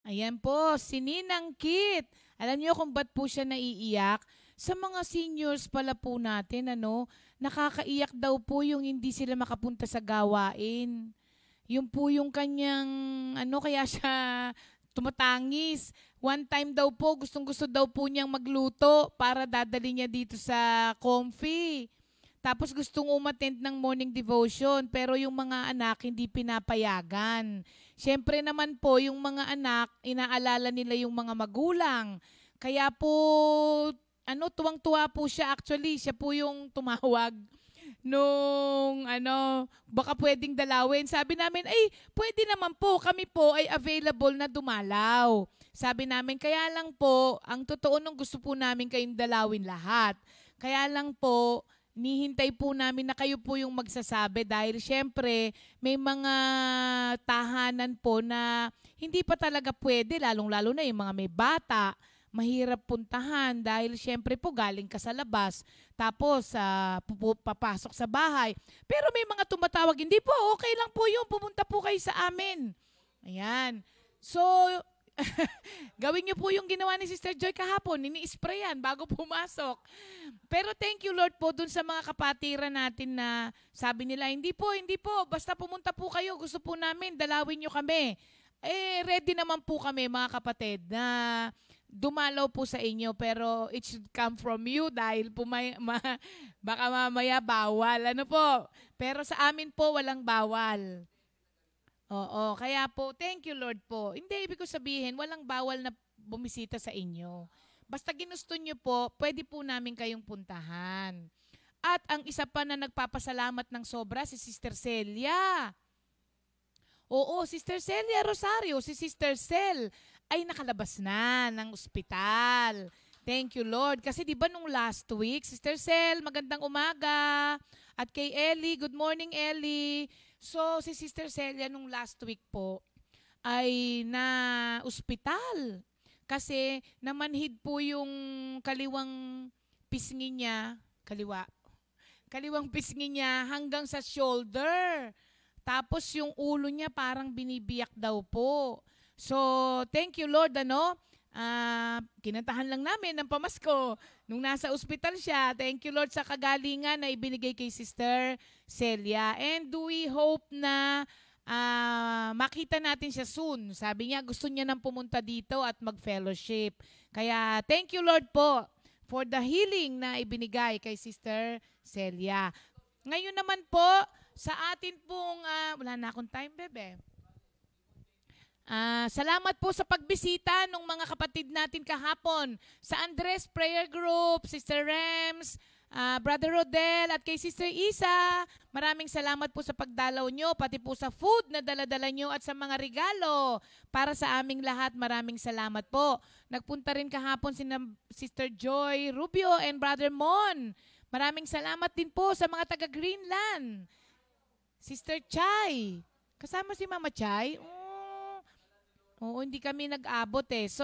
Ayan po, si Ninang Kit. Alam niyo kung ba't po siya naiiyak? Sa mga seniors pala po natin, nakakaiyak daw po yung hindi sila makapunta sa gawain. Yun po yung kanyang, kaya siya tumatangis. One time daw po, gustong-gusto daw po niyang magluto para dadali niya dito sa Comfy. Tapos gustong umattend ng morning devotion, pero yung mga anak hindi pinapayagan. Siyempre naman po, yung mga anak, inaalala nila yung mga magulang. Kaya po, tuwang-tuwa po siya. Actually, siya po yung tumawag nung baka pwedeng dalawin. Sabi namin, ay, pwede naman po. Kami po ay available na dumalaw. Sabi namin, kaya lang po, ang totoo nung gusto po namin kayong dalawin lahat. Kaya lang po, nihintay po namin na kayo po yung magsasabi dahil syempre may mga tahanan po na hindi pa talaga pwede, lalong-lalo na yung mga may bata. Mahirap puntahan dahil syempre po galing ka sa labas tapos papasok sa bahay. Pero may mga tumatawag, hindi po, okay lang po yun, pumunta po kayo sa amin. Ayan. So, gawin niyo po yung ginawa ni Sister Joy kahapon, ini-sprayan bago pumasok. Pero thank you Lord po dun sa mga kapatiran natin na sabi nila, hindi po, basta pumunta po kayo, gusto po namin, dalawin niyo kami. Ready naman po kami mga kapatid na dumalaw po sa inyo, pero it should come from you dahil po baka mamaya bawal. Ano po? Pero sa amin po walang bawal. Oo, kaya po, thank you Lord po. Hindi, ibig ko sabihin, walang bawal na bumisita sa inyo. Basta ginusto nyo po, pwede po namin kayong puntahan. At ang isa pa na nagpapasalamat ng sobra, si Sister Celia. Oo, Sister Celia Rosario, si Sister Cel ay nakalabas na ng ospital. Thank you, Lord. Kasi di ba nung last week, Sister Cel, magandang umaga. At kay Ellie, good morning, Ellie. So, si Sister Celia nung last week po ay na ospital. Kasi namanhid po yung kaliwang pisngi niya, kaliwang pisngi niya hanggang sa shoulder. Tapos yung ulo niya parang binibiyak daw po. So, thank you Lord, kinantahan lang namin ng pamasko nung nasa ospital siya. Thank you Lord sa kagalingan na ibinigay kay Sister Celia. And do we hope na makita natin siya soon. Sabi niya gusto niya nang pumunta dito at mag-fellowship. Kaya thank you Lord po for the healing na ibinigay kay Sister Celia. Ngayon naman po, sa atin pong, wala na akong time, bebe. Salamat po sa pagbisita ng mga kapatid natin kahapon sa Andres Prayer Group, Sister Rems, Brother Rodel at kay Sister Isa. Maraming salamat po sa pagdalaw nyo, pati po sa food na daladala nyo at sa mga regalo para sa aming lahat. Maraming salamat po. Nagpunta rin kahapon si Sister Joy Rubio and Brother Mon. Maraming salamat din po sa mga taga Greenland. Sister Chay. Kasama si Mama Chay. Oo, hindi kami nag-abot eh. So,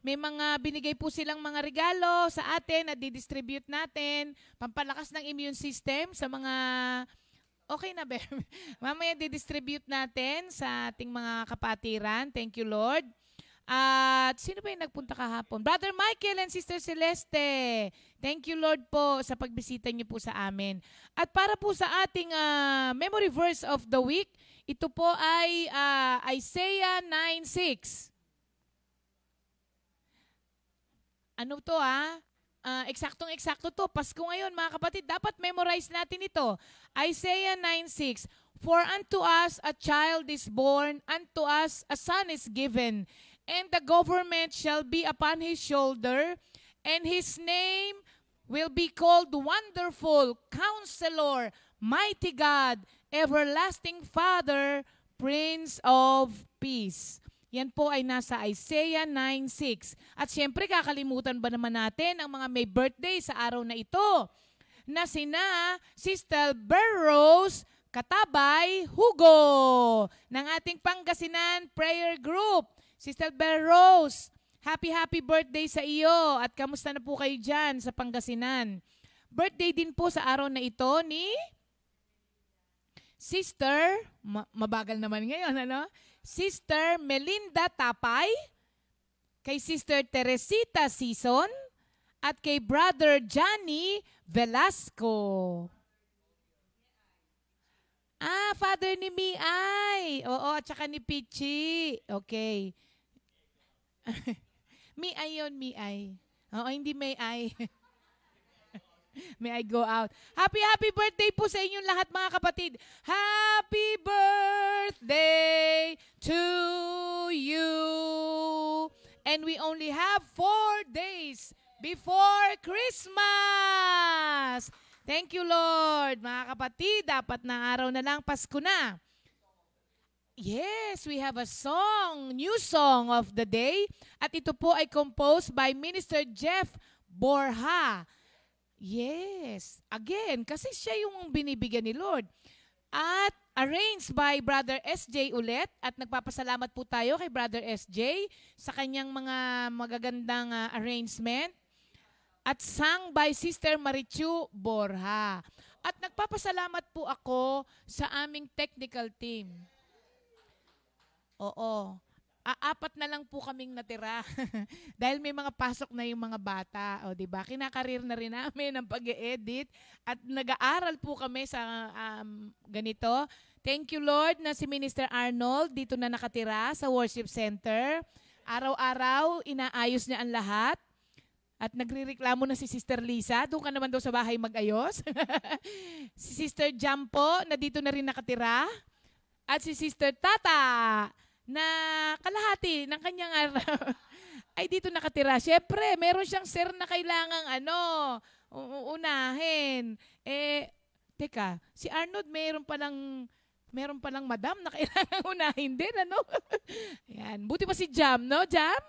may mga binigay po silang mga regalo sa atin na di-distribute natin. Pampalakas ng immune system sa mga... Okay na, Beb. Mamaya di-distribute natin sa ating mga kapatiran. Thank you, Lord. At sino ba yung nagpunta kahapon? Brother Michael and Sister Celeste. Thank you, Lord po, sa pagbisita niyo po sa amin. At para po sa ating memory verse of the week, ito po ay Isaiah 9:6. Ano to eksaktong-eksakto to. Pasko ngayon mga kapatid, dapat memorize natin ito. Isaiah 9:6. For unto us a child is born, unto us a son is given, and the government shall be upon his shoulder, and his name will be called Wonderful, Counselor, Mighty God, Everlasting Father, Prince of Peace. Yan po ay nasa Isaiah 9:6. At siyempre, kakalimutan ba naman natin ang mga may birthday sa araw na ito? Na sina Sister Berrose Katabay Hugo ng ating Pangasinan Prayer Group. Sister Berrose, happy birthday sa iyo at kamusta na po kayo dyan sa Pangasinan? Birthday din po sa araw na ito ni Sister, mabagal naman ngayon, Sister Melinda Tapay, kay Sister Teresita Sison, at kay Brother Johnny Velasco. Father ni Miay. Oo, at saka ni Pichi. Okay. Miay yun, Miay. Oo, hindi may ay. May I go out. Happy birthday po sa inyong lahat mga kapatid. Happy birthday to you. And we only have 4 days before Christmas. Thank you, Lord. Mga kapatid, dapat na araw na lang, Pasko na. Yes, we have a song, new song of the day. At ito po ay composed by Minister Jeff Borja. Yes, again, kasi siya yung binibigyan ni Lord. At arranged by Brother SJ ulit. At nagpapasalamat po tayo kay Brother SJ sa kanyang mga magagandang arrangement. At sung by Sister Marichu Borja. At nagpapasalamat po ako sa aming technical team. Oo. 4 na lang po kaming natira. Dahil may mga pasok na yung mga bata. O, diba? Kinakarir na rin namin ang pag-e-edit. At nag-aaral po kami sa ganito. Thank you, Lord, na si Minister Arnold dito na nakatira sa worship center. Araw-araw, inaayos niya ang lahat. At nagrireklamo na si Sister Lisa, doon ka naman daw sa bahay mag-ayos. Si Sister Jampo, na dito na rin nakatira. At si Sister Tata, na kalahati ng kanyang araw, ay dito nakatira. Siyempre, meron siyang sir na kailangang uunahin. Teka, si Arnold meron palang madam na kailangang unahin din, ano? Ayan. Buti pa si Jam, no? Jam?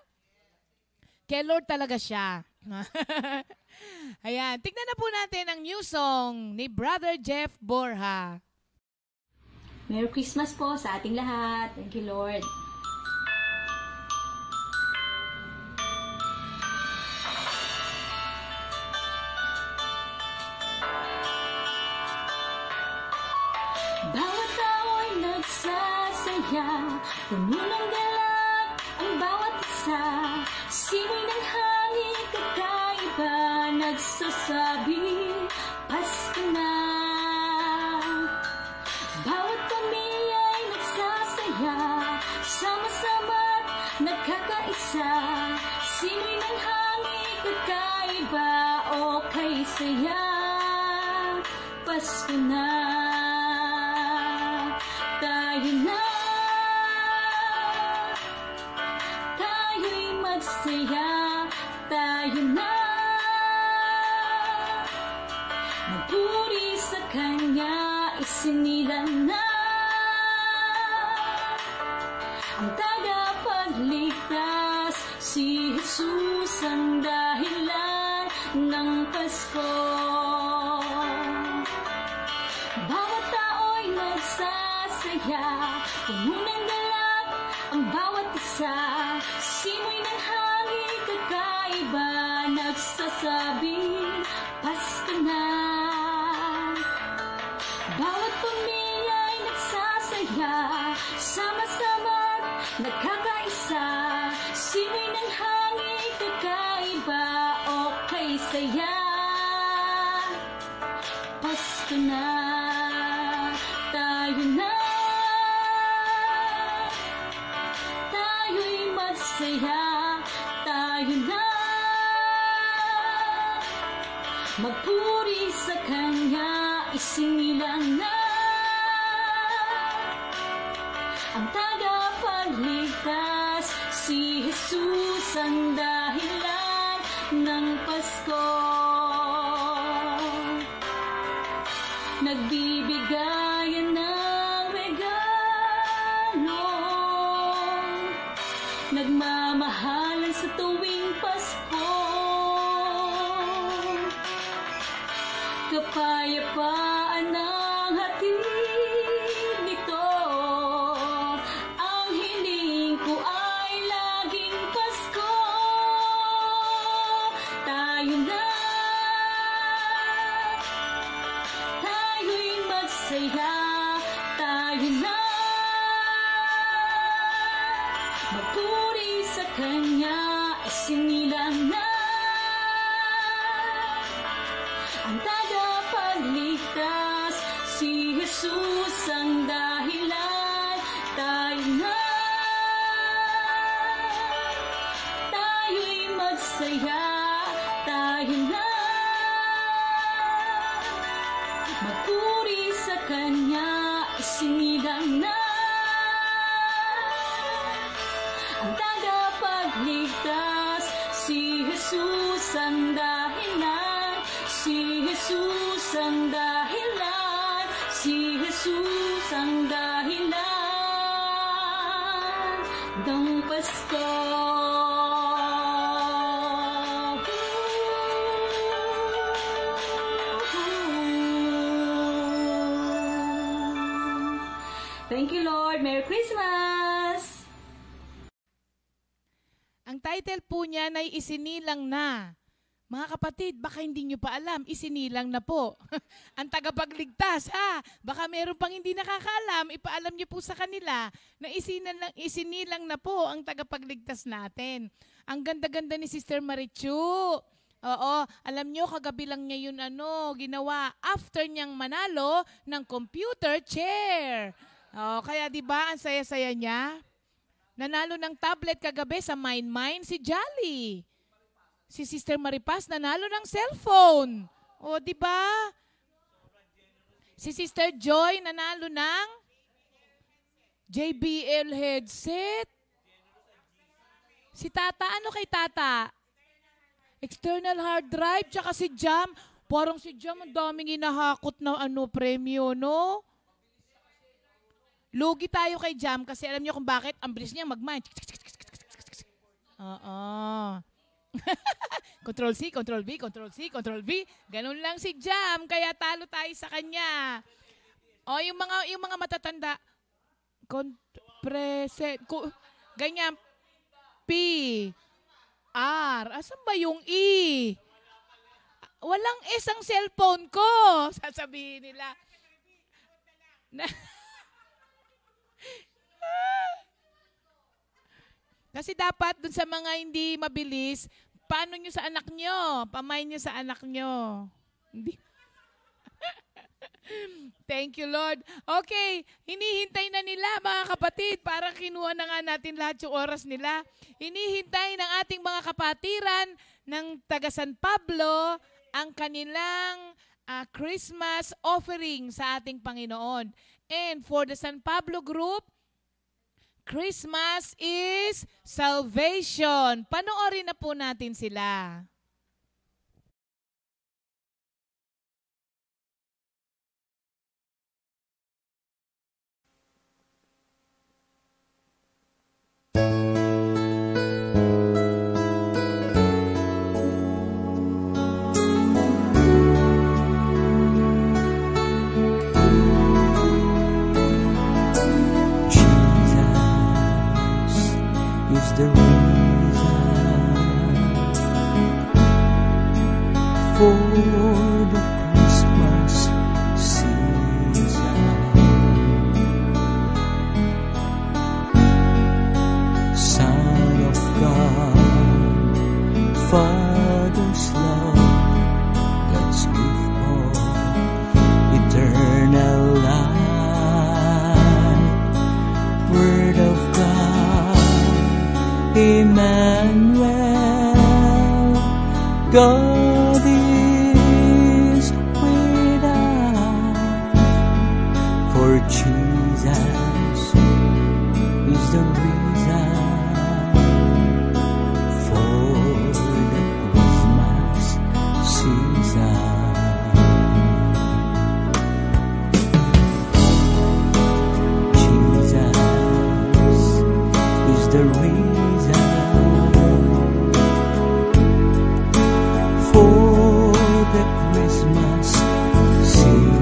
Kay Lord talaga siya. Ayan. Tignan na po natin ang new song ni Brother Jeff Borja. Merry Christmas po sa ating lahat. Thank you, Lord. Bawat tao'y nagsasaya, puno ng galak ang bawat isa. Simoy ng hangin kakaiba, nagsasabi, Pasko na. Bawat pamilya'y nagsasaya, sama-sama't nagkakaisa. Simoy ng hangin kakaiba, okay saya, Pasko na. Tayo na, tayo'y magsaya, tayo na. Magpuri sa Kanya, isinilang na ang tagapagligtas, si Jesus ang dahilan ng Pasko. Bawat tao'y nagsasaya, puno ng galak ang bawat isa. Simoy ng hangin kakaiba, nagsasabi, Pasko na. Bawat pamilya'y nagsasaya, sama-sama't nagkakaisa. Simoy ng hangin kakaiba, okay saya, Pasko na. Tayo na, tayo'y magsaya, tayo na. Magpuri sa Kanya, isinilang na ang tagapagligtas, si Jesus ang dahilan ng Pasko. Nagbibigayan ng regalo, nagmamahalan sa tuwing Pasko. Kapayapaan ang hatid nito, ang hiling ko ay laging Pasko. Tayo na, tayo'y magsaya, tayo na. Magpuri sa Kanya, isinilang na ang tagapagligtas, si Jesus ang dahilan. Tayo'y magsaya, tayo na magpuri sa Kanya, isinilang na ang tagapagligtas. Si Jesus ang dahilan, si Jesus ang dahilan, si Jesus ang dahilan ng Pasko. Thank you, Lord. Merry Christmas! Ang title po niya ay Isinilang Na. Mga kapatid, baka hindi nyo pa alam, isinilang na po. Ang tagapagligtas, ha? Baka meron pang hindi nakakaalam, ipaalam nyo po sa kanila na isinilang na po ang tagapagligtas natin. Ang ganda-ganda ni Sister Marichu. Oo, alam nyo, kagabi lang niya yun ginawa after niyang manalo ng computer chair. Kaya di ba ang saya-saya niya? Nanalo ng tablet kagabi sa Mine si Jolly. Si Sister Maripas nanalo ng cellphone. O, di ba? Si Sister Joy nanalo ng JBL headset. Si Tata, ano kay Tata? External hard drive, tsaka si Jam. Parang si Jam, ang daming inahakot na premyo, no? Lugi tayo kay Jam kasi alam niyo kung bakit? Ang bilis niya mag-mine. Control C, Control V, Control C, Control V. Ganun lang si Jam, kaya talo tayo sa kanya. Yung mga matatanda, ganyan, P, R, asan ba yung E? Walang S ang cellphone ko, sasabihin nila. Kasi dapat dun sa mga hindi mabilis, paano nyo sa anak nyo? Pamay nyo sa anak nyo. Hindi. Thank you, Lord. Okay, hinihintay na nila mga kapatid. Parang kinuha na nga natin lahat yung oras nila. Hinihintay ng ating mga kapatiran ng taga San Pablo ang kanilang Christmas offering sa ating Panginoon. And for the San Pablo group, Christmas is salvation. Panoorin na po natin sila. The reason for the Christmas season. Son of God, Father's love, God's gift of eternal life, Word of God, Emmanuel, God is with us, for Jesus is the reason for the Christmas season. Jesus is the reason for the Christmas season.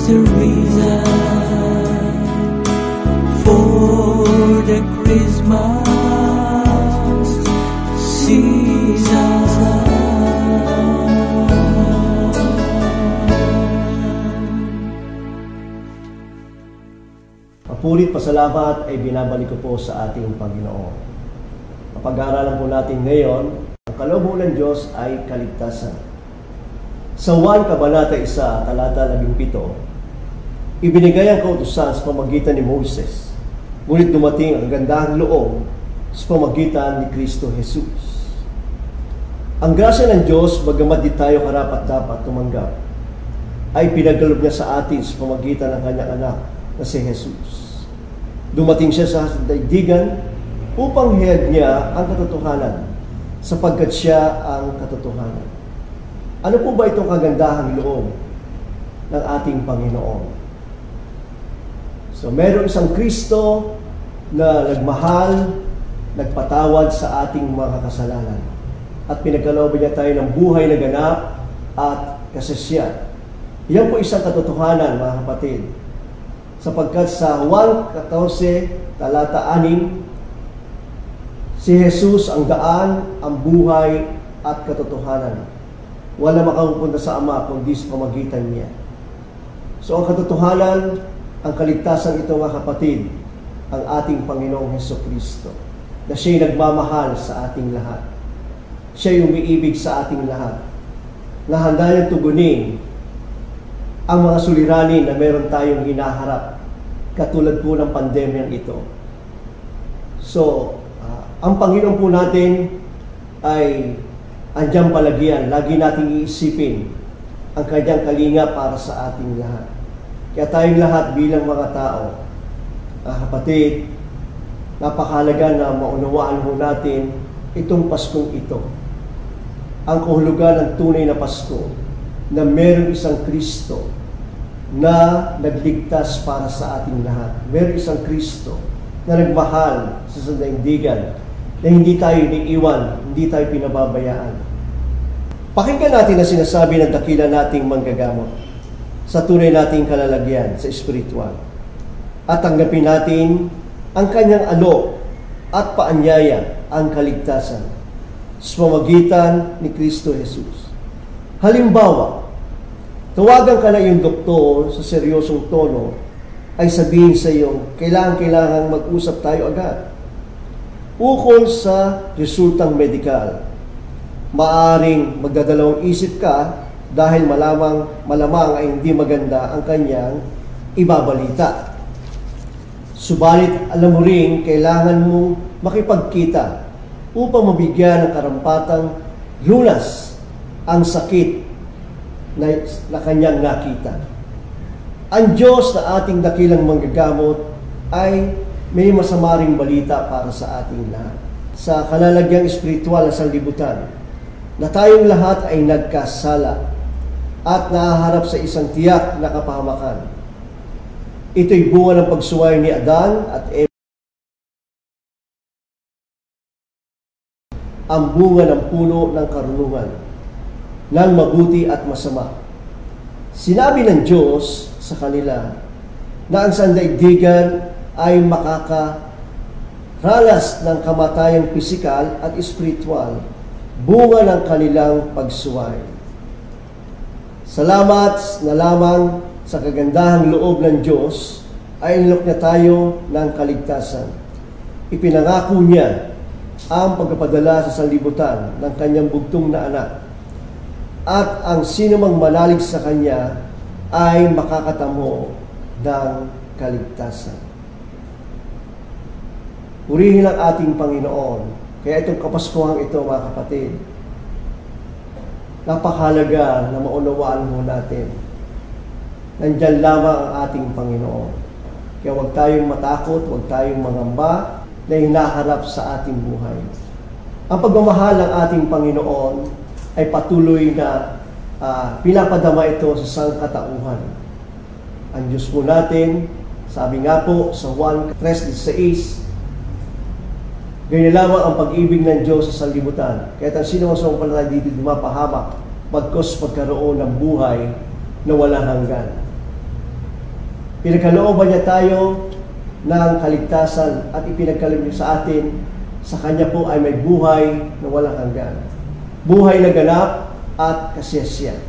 the reason for the Christmas season. Mapulit pasalamat ay binabalik ko po sa ating Panginoon. Mapag-aaralan po natin ngayon, ang kalooban ng Diyos ay kaligtasan. Sa 1 Kabanata 1, talata 17, ibinigay ang kautusan sa pamagitan ni Moses, ngunit dumating ang gandahang loob sa pamagitan ni Kristo Jesus. Ang grasya ng Diyos, bagamat di tayo karapat-dapat tumanggap, ay pinagkaloob niya sa atin sa pamagitan ng kanyang anak na si Jesus. Dumating siya sa daigdigan upang hiyad niya ang katotohanan, sapagkat siya ang katotohanan. Ano po ba itong kagandahang loob ng ating Panginoon? So, meron isang Kristo na nagmahal, nagpatawad sa ating mga kasalanan. At pinagkalooban niya tayo ng buhay na ganap at kasasya. Yan po isang katotohanan, mga kapatid. Sapagkat sa 1:14, talata 6, si Jesus ang daan, ang buhay at katotohanan. Wala makapupunta sa Ama kundi sa pamagitan niya. So ang katotohanan, ang kaligtasan ito, mga kapatid, ang ating Panginoong Hesukristo, na siya'y nagmamahal sa ating lahat. Siya'y umiibig sa ating lahat, na handa niyang tugunin ang mga suliranin na meron tayong hinaharap, katulad po ng pandemyang ito. So, ang Panginoon po natin ay andiyan palagyan. Lagi nating iisipin ang kanyang kalinga para sa ating lahat. Kaya tayong lahat bilang mga tao, kapatid, napakahalaga na maunawaan ho natin itong Paskong ito. Ang kahulugan ng tunay na Pasko, na mayroong isang Kristo na nagligtas para sa ating lahat. Mayroong isang Kristo na nagmahal sa sandaigdigan, na hindi tayo iniiwan, hindi tayo pinababayaan. Pakinggan natin ang sinasabi ng dakila nating manggagamot sa tunay nating kalalagyan sa espiritual. At tanggapin natin ang kanyang alok at paanyaya, ang kaligtasan sa pamamagitan ni Kristo Jesus. Halimbawa, tawagan ka na yung doktor sa seryosong tono, ay sabihin sa iyo, kailangan mag-usap tayo agad. Ukol sa resultang medikal, maaring magdadalawang isip ka dahil malamang ay hindi maganda ang kanyang ibabalita. Subalit alam mo rin, kailangan mong makipagkita upang mabigyan ng karampatang lunas ang sakit na kanyang nakita. Ang Diyos na ating dakilang manggagamot ay may masama ring balita para sa ating lahat. Sa kalalagyang espiritual na sanlibutan, na tayong lahat ay nagkasala at nahaharap sa isang tiyak na kapahamakan. Ito'y bunga ng pagsuway ni Adan at Eva. Ang bunga ng puno ng karunungan, ng mabuti at masama. Sinabi ng Diyos sa kanila na ang sandaigdigan ay makakaranas ng kamatayang pisikal at espiritual, bunga ng kanilang pagsuway. Salamat na lamang sa kagandahang loob ng Diyos ay inilok niya tayo ng kaligtasan. Ipinangako niya ang pagpapadala sa sanlibutan ng kanyang bugtong na anak. At ang sinumang manalig sa kanya ay makakatamo ng kaligtasan. Purihin ang ating Panginoon. Kaya itong Kapaskuhang ito, mga kapatid, napakahalaga na maunawaan mo natin. Nandyan lamang ang ating Panginoon. Kaya huwag tayong matakot, huwag tayong mangamba na hinaharap sa ating buhay. Ang pagmamahal ng ating Panginoon ay patuloy na pinapadama ito sa sangkatauhan. Ang Diyos po natin, sabi nga po sa 1:3-16, ganyan lamang ang pag-ibig ng Diyos sa sanlibutan. Kaya ang sino ang sumampalataya dito dumapahamak, bagkos pagkaroon ng buhay na walang hanggan. Pinagkalooban niya tayo ng kaligtasan at ipinagkaloob niya sa atin. Sa Kanya po ay may buhay na walang hanggan. Buhay na ganap at kasiyasiya.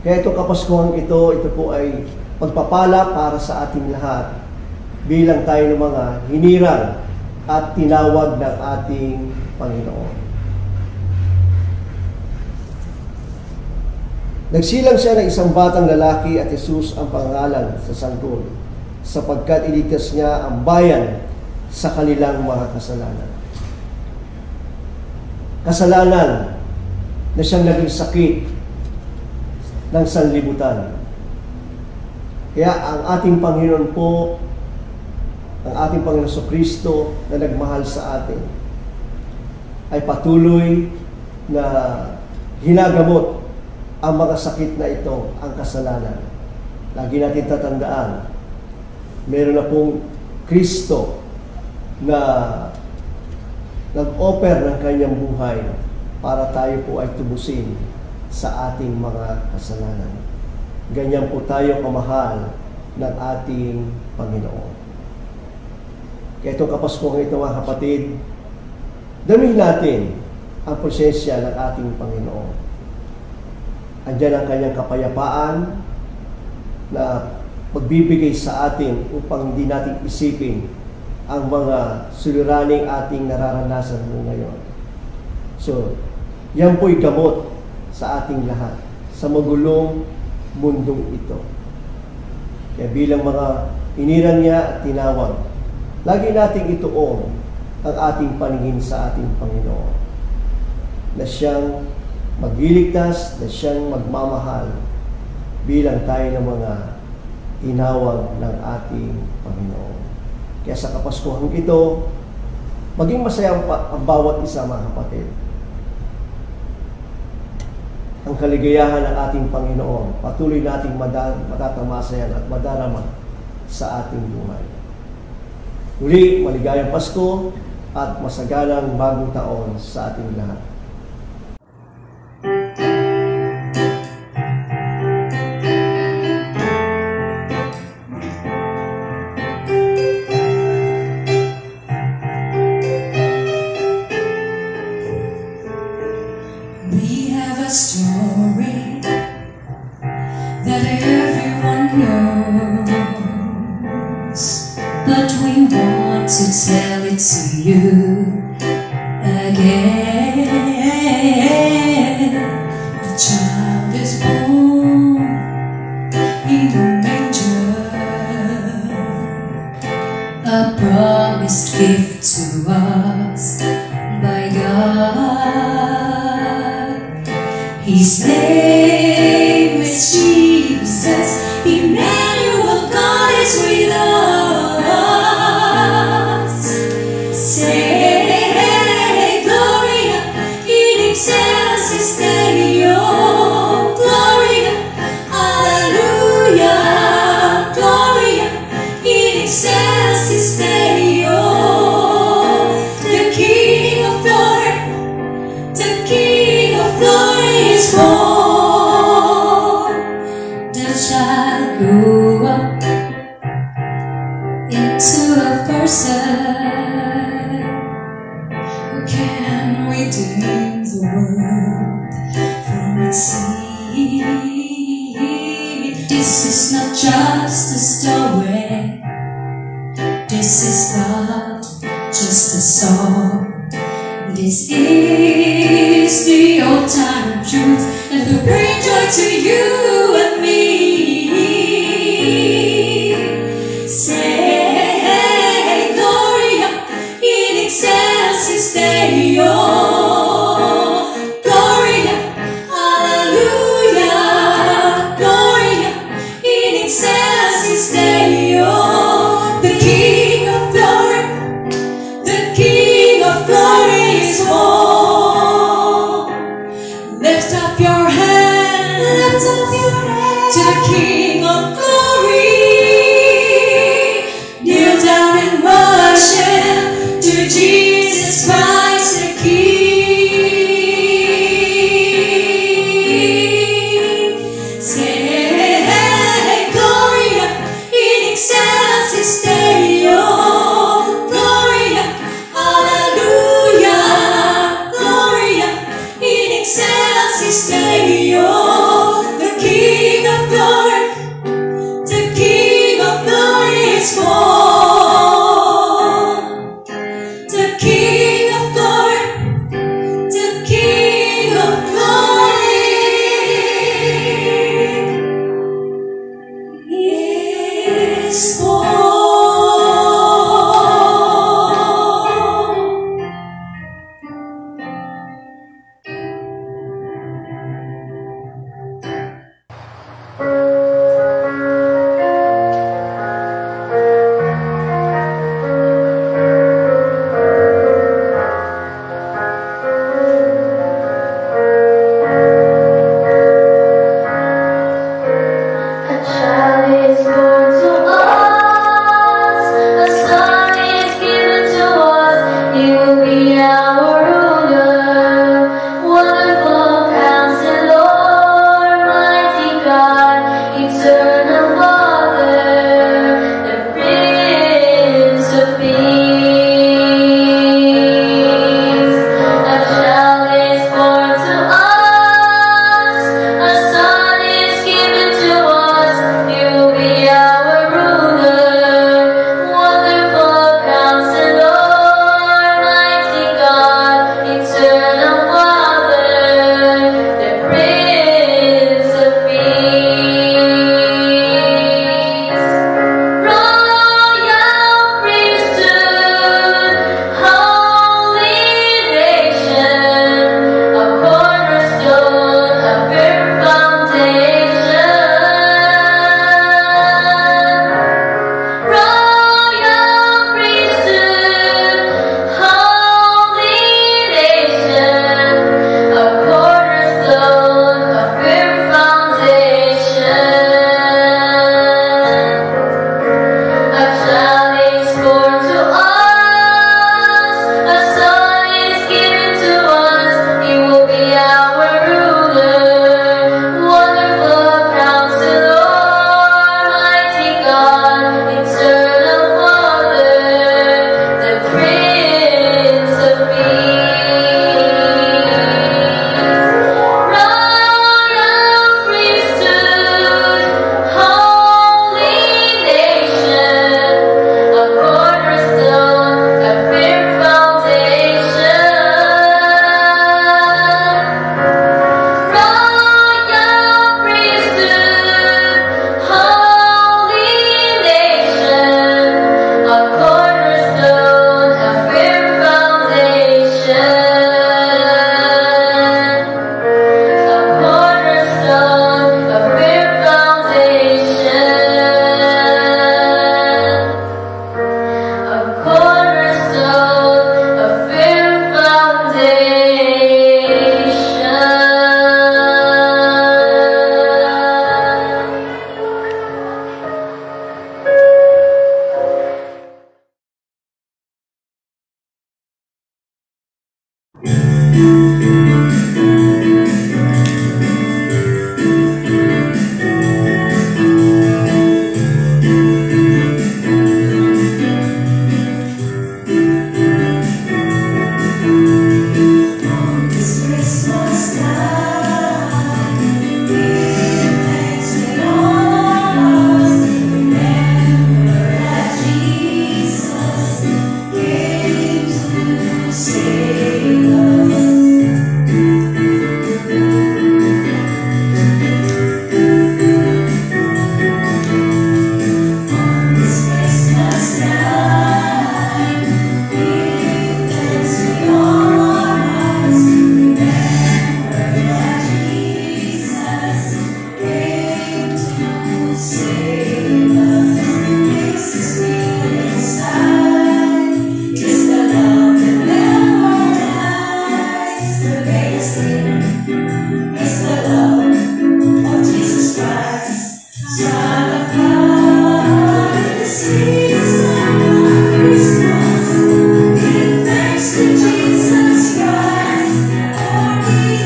Kaya itong Kapaskuhan ito po ay pagpapala para sa ating lahat bilang tayo ng mga hinirang at tinawag ng ating Panginoon. Nagsilang siya ng isang batang lalaki at Jesus ang pangalan sa sanggol, sapagkat iligtas niya ang bayan sa kanilang mga kasalanan. Kasalanan na siyang naging sakit ng sanlibutan. Kaya ang ating Panginoon po, ang ating Panginoon Jesucristo na nagmahal sa atin, ay patuloy na ginagamot ang mga sakit na ito, ang kasalanan. Lagi natin tatandaan, meron na pong Kristo na nag-offer ng kanyang buhay para tayo po ay tubusin sa ating mga kasalanan. Ganyan po tayo kamahal ng ating Panginoon. Kaya itong Kapaskuhan ito, mga kapatid, damin natin ang presensya ng ating Panginoon. Andiyan ang kanyang kapayapaan na magbibigay sa atin upang hindi natin isipin ang mga suliraning ating nararanasan mo ngayon. So, yan po'y gamot sa ating lahat, sa magulong mundong ito. Kaya bilang mga inirang niya at tinawag, lagi nating ituon ang ating paningin sa ating Panginoon, na siyang magliligtas, na siyang magmamahal bilang tayo ng mga tinawag ng ating Panginoon. Kaya sa Kapaskuhan ito, maging masaya ang bawat isa, mga kapatid. Ang kaligayahan ng ating Panginoon, patuloy nating matatamasayan at madarama sa ating buhay. Muli, maligayang Pasko at masagalang bagong taon sa ating lahat. We have a story that everyone knows, but we want to tell it to you again. The child is born in the manger, a promised gift to us by God. His name is Jesus, Emmanuel, God is with us. Say, Gloria, in excelsis Deo, Gloria, Hallelujah, Gloria, in excelsis Deo. The King of glory, the King of glory is born. The child grew up into a person who can redeem the world from its sin. This is not just a story, this is not just a song. This is the old-time truth that will bring joy to you and me. Say, Gloria, in excelsis Deo, Gloria, Hallelujah, Gloria, in excelsis Deo. The King of glory, the King of glory is born. Lift up your hands to the King of glory. Kneel down and worship to Jesus Christ the King. Say, Gloria, is born.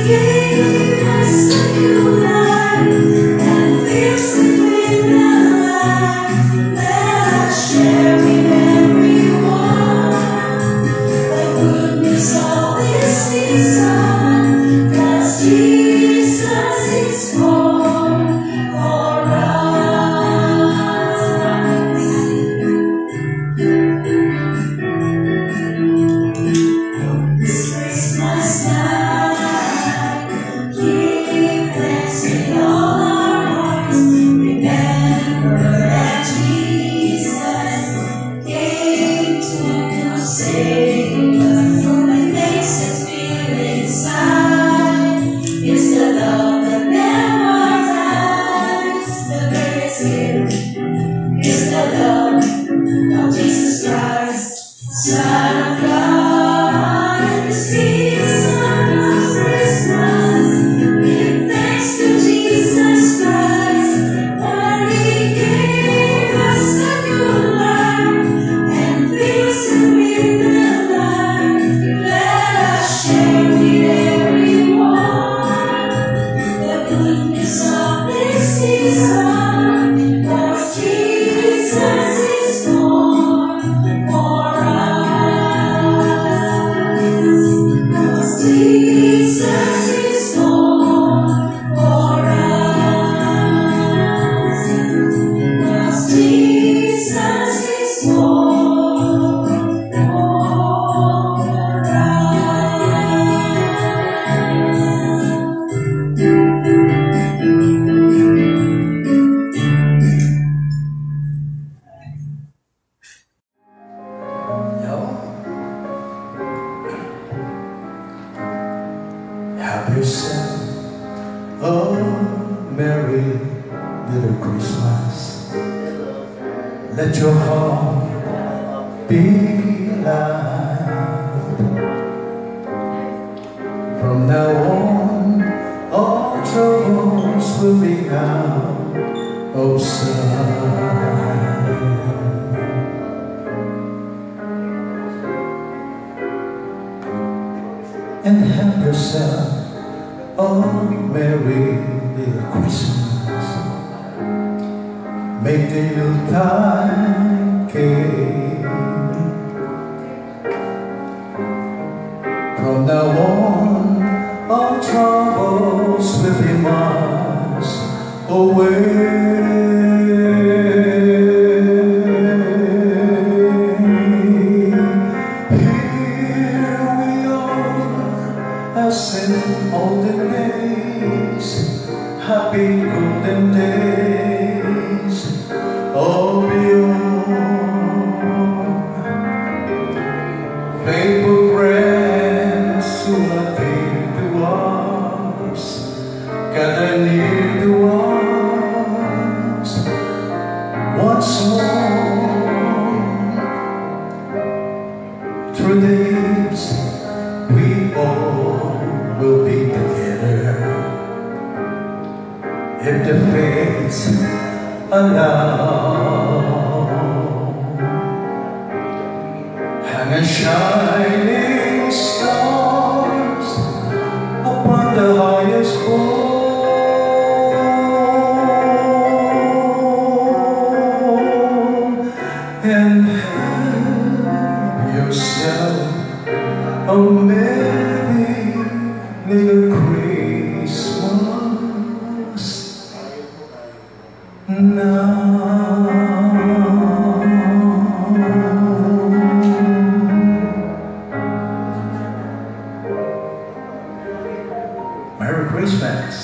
Gave us a new life and fixed it with love. Christmas, let your heart be light. From now on, all troubles will be out of sight. And have yourself a merry little Christmas. Make the Yuletide cake. From now on, all troubles will be miles away. Here we are, as in olden days, happy golden days of yore. Faithful friends who are dear to us, gather near to us once more. Through days we all will be together, if the fates allow. Hang a shining stars upon the highest pole, and have yourself a merry little Christmas now. Merry Christmas.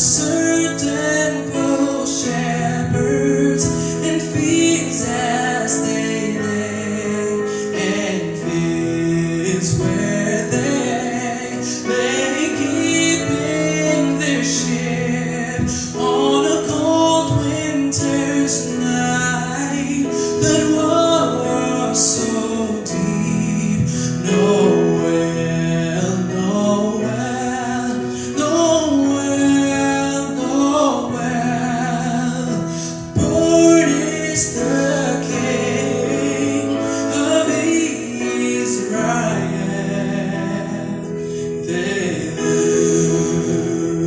Certain poor shepherds and fields as they lay. is where they lay keeping their ship on a cold winter's night that was so deep. Noel, Noel, Noel, Noel, born is the King of Israel. They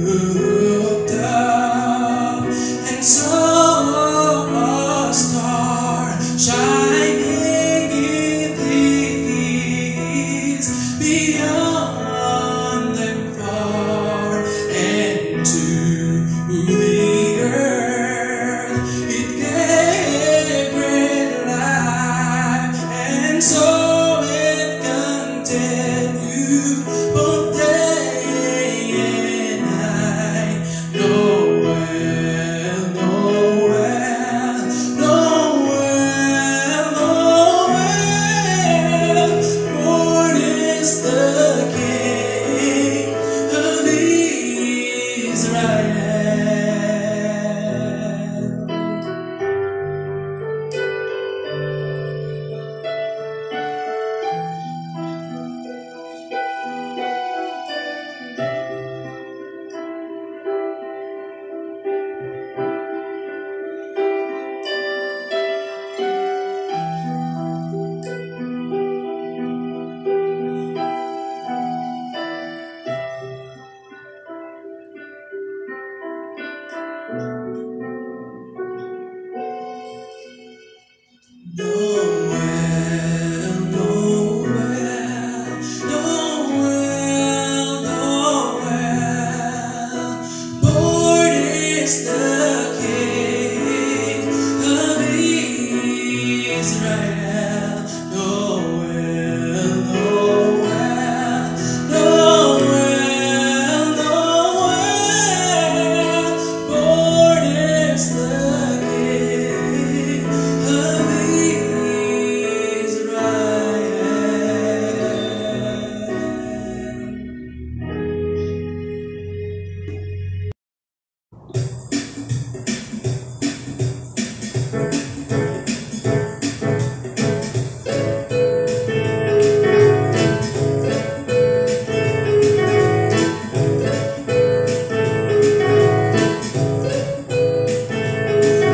looked up and saw a star shining in the east, beyond them far, and to the earth it gave great life, and so it continued both day and night. Noel, Noel, Noel, Noel, born is the King of Israel. Noel, Noel, Noel, Noel, born is the King of Israel. Noel, Noel, Noel, Noel, born is the King of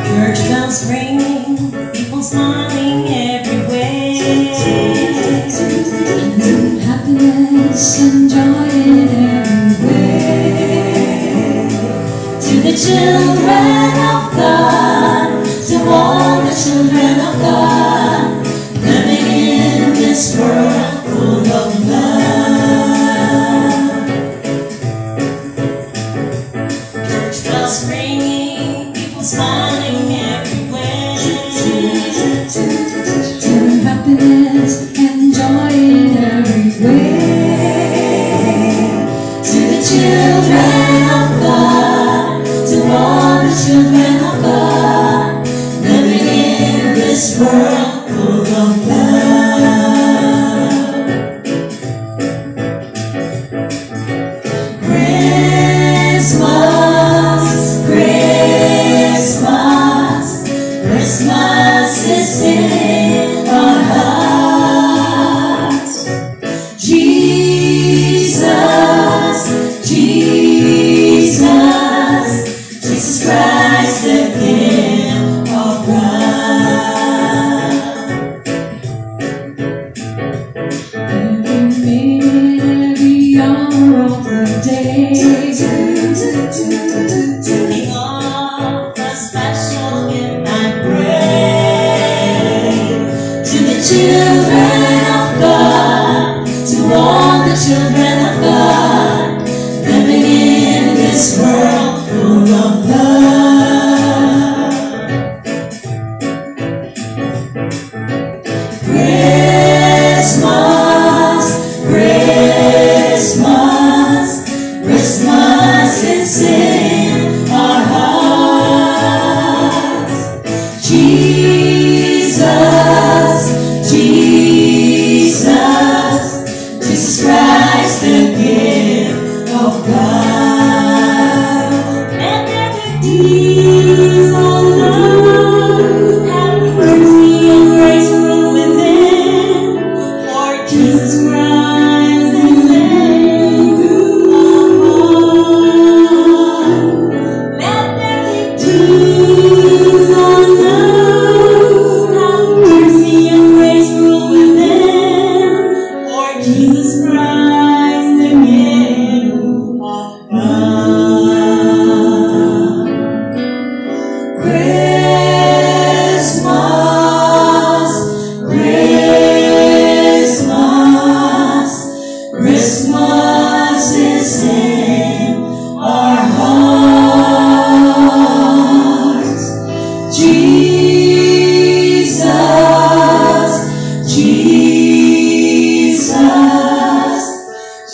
Church bells ringing, people smiling everywhere. Happiness and joy everywhere. To the children of God, to all the children of God, living in this world full of love. Church bells ringing, people smiling everywhere. To happiness and joy everywhere. To the children of God, to all the children of God, living in this world full of love. Christmas, Christmas, Christmas is in our hearts. Jesus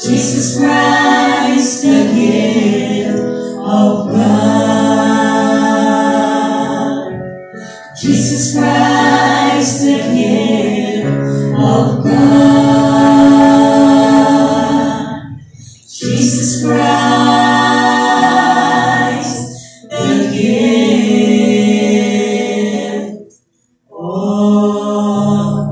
Jesus Christ, the gift of God. Jesus Christ, the gift of God. Jesus Christ, the gift of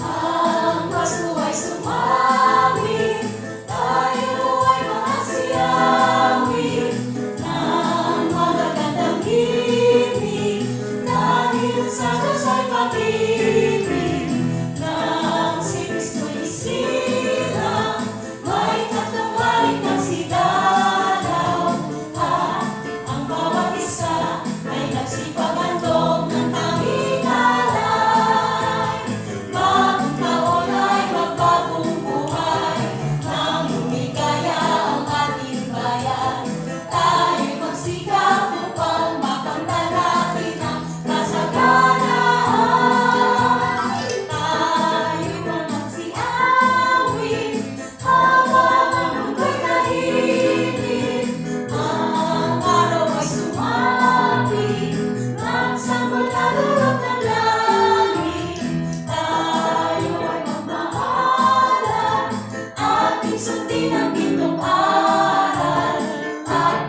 Ang Pasko ay sumawit, tayo ay magsiyawit ng magagandang himig, dahil sa Diyos ay pag-ibig ng si Kristo'y isilang, may tatlong halik ng sidalaw, at ang bawat isa ay nagsipaghandog ng tanging alay. Bagong taon ay magbagong buhay, nang lumigaya ang ating bayan. Tayo'y magsikap upang makamtan natin ang kasaganahan. Tayo'y magsiawit habang ang mundo'y tahimik. Ang araw ay sumapit, nagsambot na lulot ng langit. Tayo ay magmahalan, ating sundin ang gintong aral, at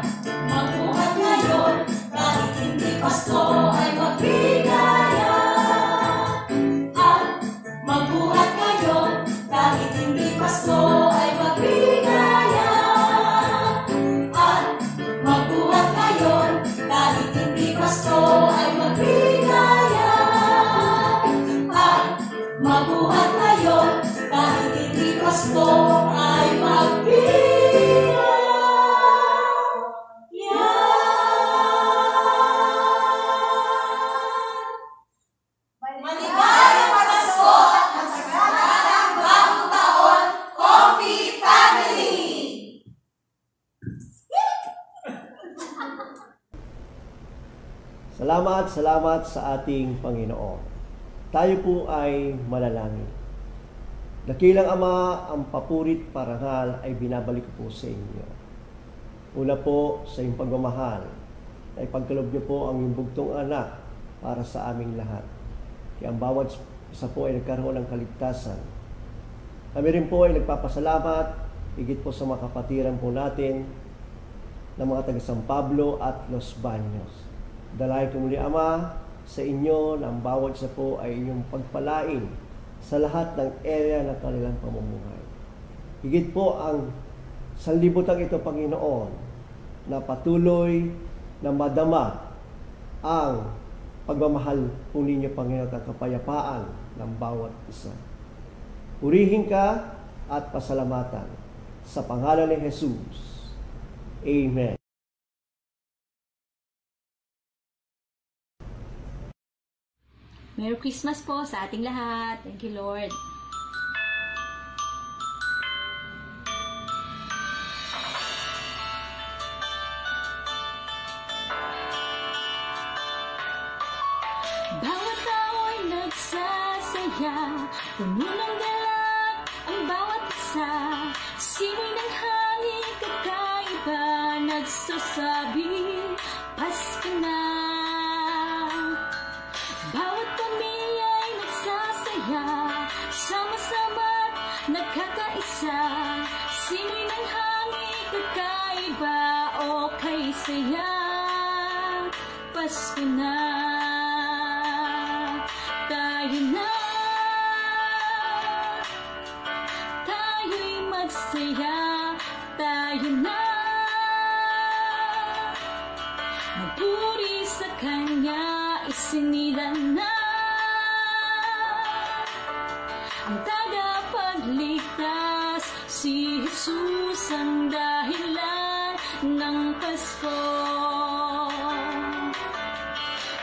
magbuhat ngayon kahit hindi Pasko ay magbigaya. At magbuhat ngayon kahit hindi Pasko ay magbigaya. At magbuhat ngayon kahit hindi Pasko ay magbigaya. At magbuhat ngayon kahit hindi Pasko ay magbigaya. Maligayang Pasko at masaganang bagong taon, Coffee Family! Salamat sa ating Panginoon. Tayo po ay manalangin. Dakilang Ama, ang papurit parangal ay binabalik ko po sa inyo. Una po sa iyong pagmamahal, ay pagkalob niyo po ang iyong bugtong anak para sa aming lahat. Kaya ang bawat isa po ay nagkaroon ng kaligtasan. Kami rin po ay nagpapasalamat, higit po sa mga kapatiran po natin ng mga taga San Pablo at Los Baños. Dalayan ko muli, Ama, sa inyo na ang bawat isa po ay inyong pagpalain sa lahat ng area ng kanilang pamumuhay. Higit po ang sanlibutan ito, Panginoon, na patuloy na madama ang pagmamahal po ninyo, Panginoon, at kapayapaan ng bawat isa. Purihin ka at pasalamatan sa pangalan ni Jesus. Amen. Merry Christmas po sa ating lahat. Thank you, Lord. Bawat tao ay nagsasaya, puno ng galak ang bawat isa. Simoy ng hangin kakaiba, nagsasabi, Pasko na. Bawat pamilya ay nagsasaya, sama-sama't nagkakaisa. Simoy ng hangin kakaiba, o kay saya, Pasko na. Tayo na, tayo'y magsaya, tayo na, magpuri sa Kanya, isinilang na ang tagapagligtas, si Jesus ang dahilan ng Pasko.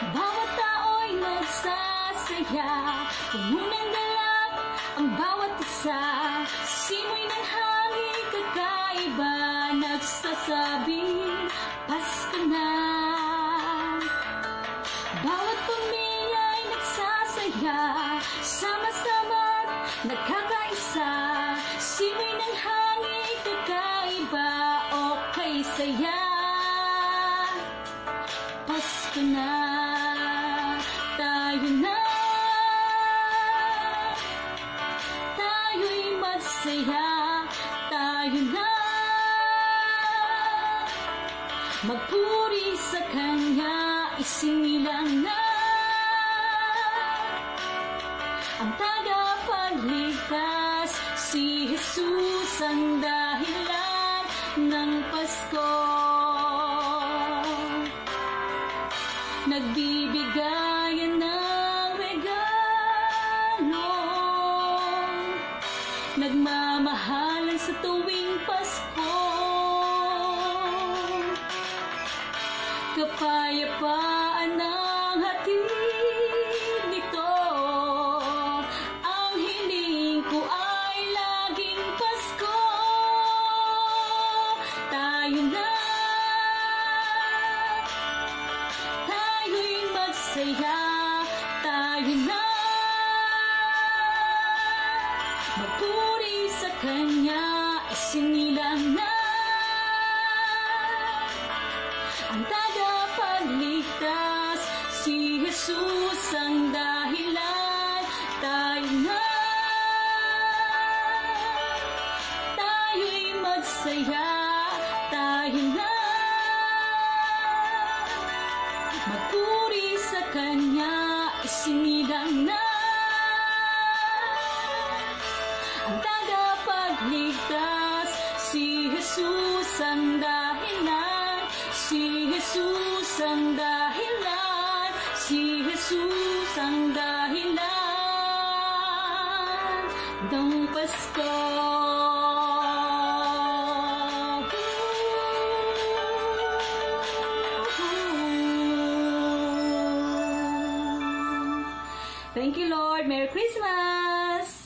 Bawat tao'y nagsasaya, masaya, puno ng galak ang bawat isa. Simoy ng hangin kakaiba, nagsasabing Pasko na. Bawat pamilya'y nagsasaya, sama-sama't nagkakaisa. Simoy ng hangin kakaiba, okay saya. Pasko na, tayo na, tayo'y magsaya, tayo na, magpuri sa Kanya, isinilang na ang tagapagligtas, si Jesus ang dahilan ng Pasko. Nagbibigayan ng regalo, nagmamahalan sa tuwing Pasko. Kapayapaan ang hatid nito, ang hiling ko ay laging Pasko. Tayo na, tayo'y magsaya, tayo na, magpuri sa Kanya, isinilang na ang tagapagligtas, si Jesus ang dahilan. Tayo na, tayo'y magsaya, tayo na, magpuri sa Kanya, isinilang na ang tagapagligtas, si Jesus ang dahilan, si Jesus ang dahilan, si Jesus ang dahilan ng Pasko. Thank you, Lord. Merry Christmas!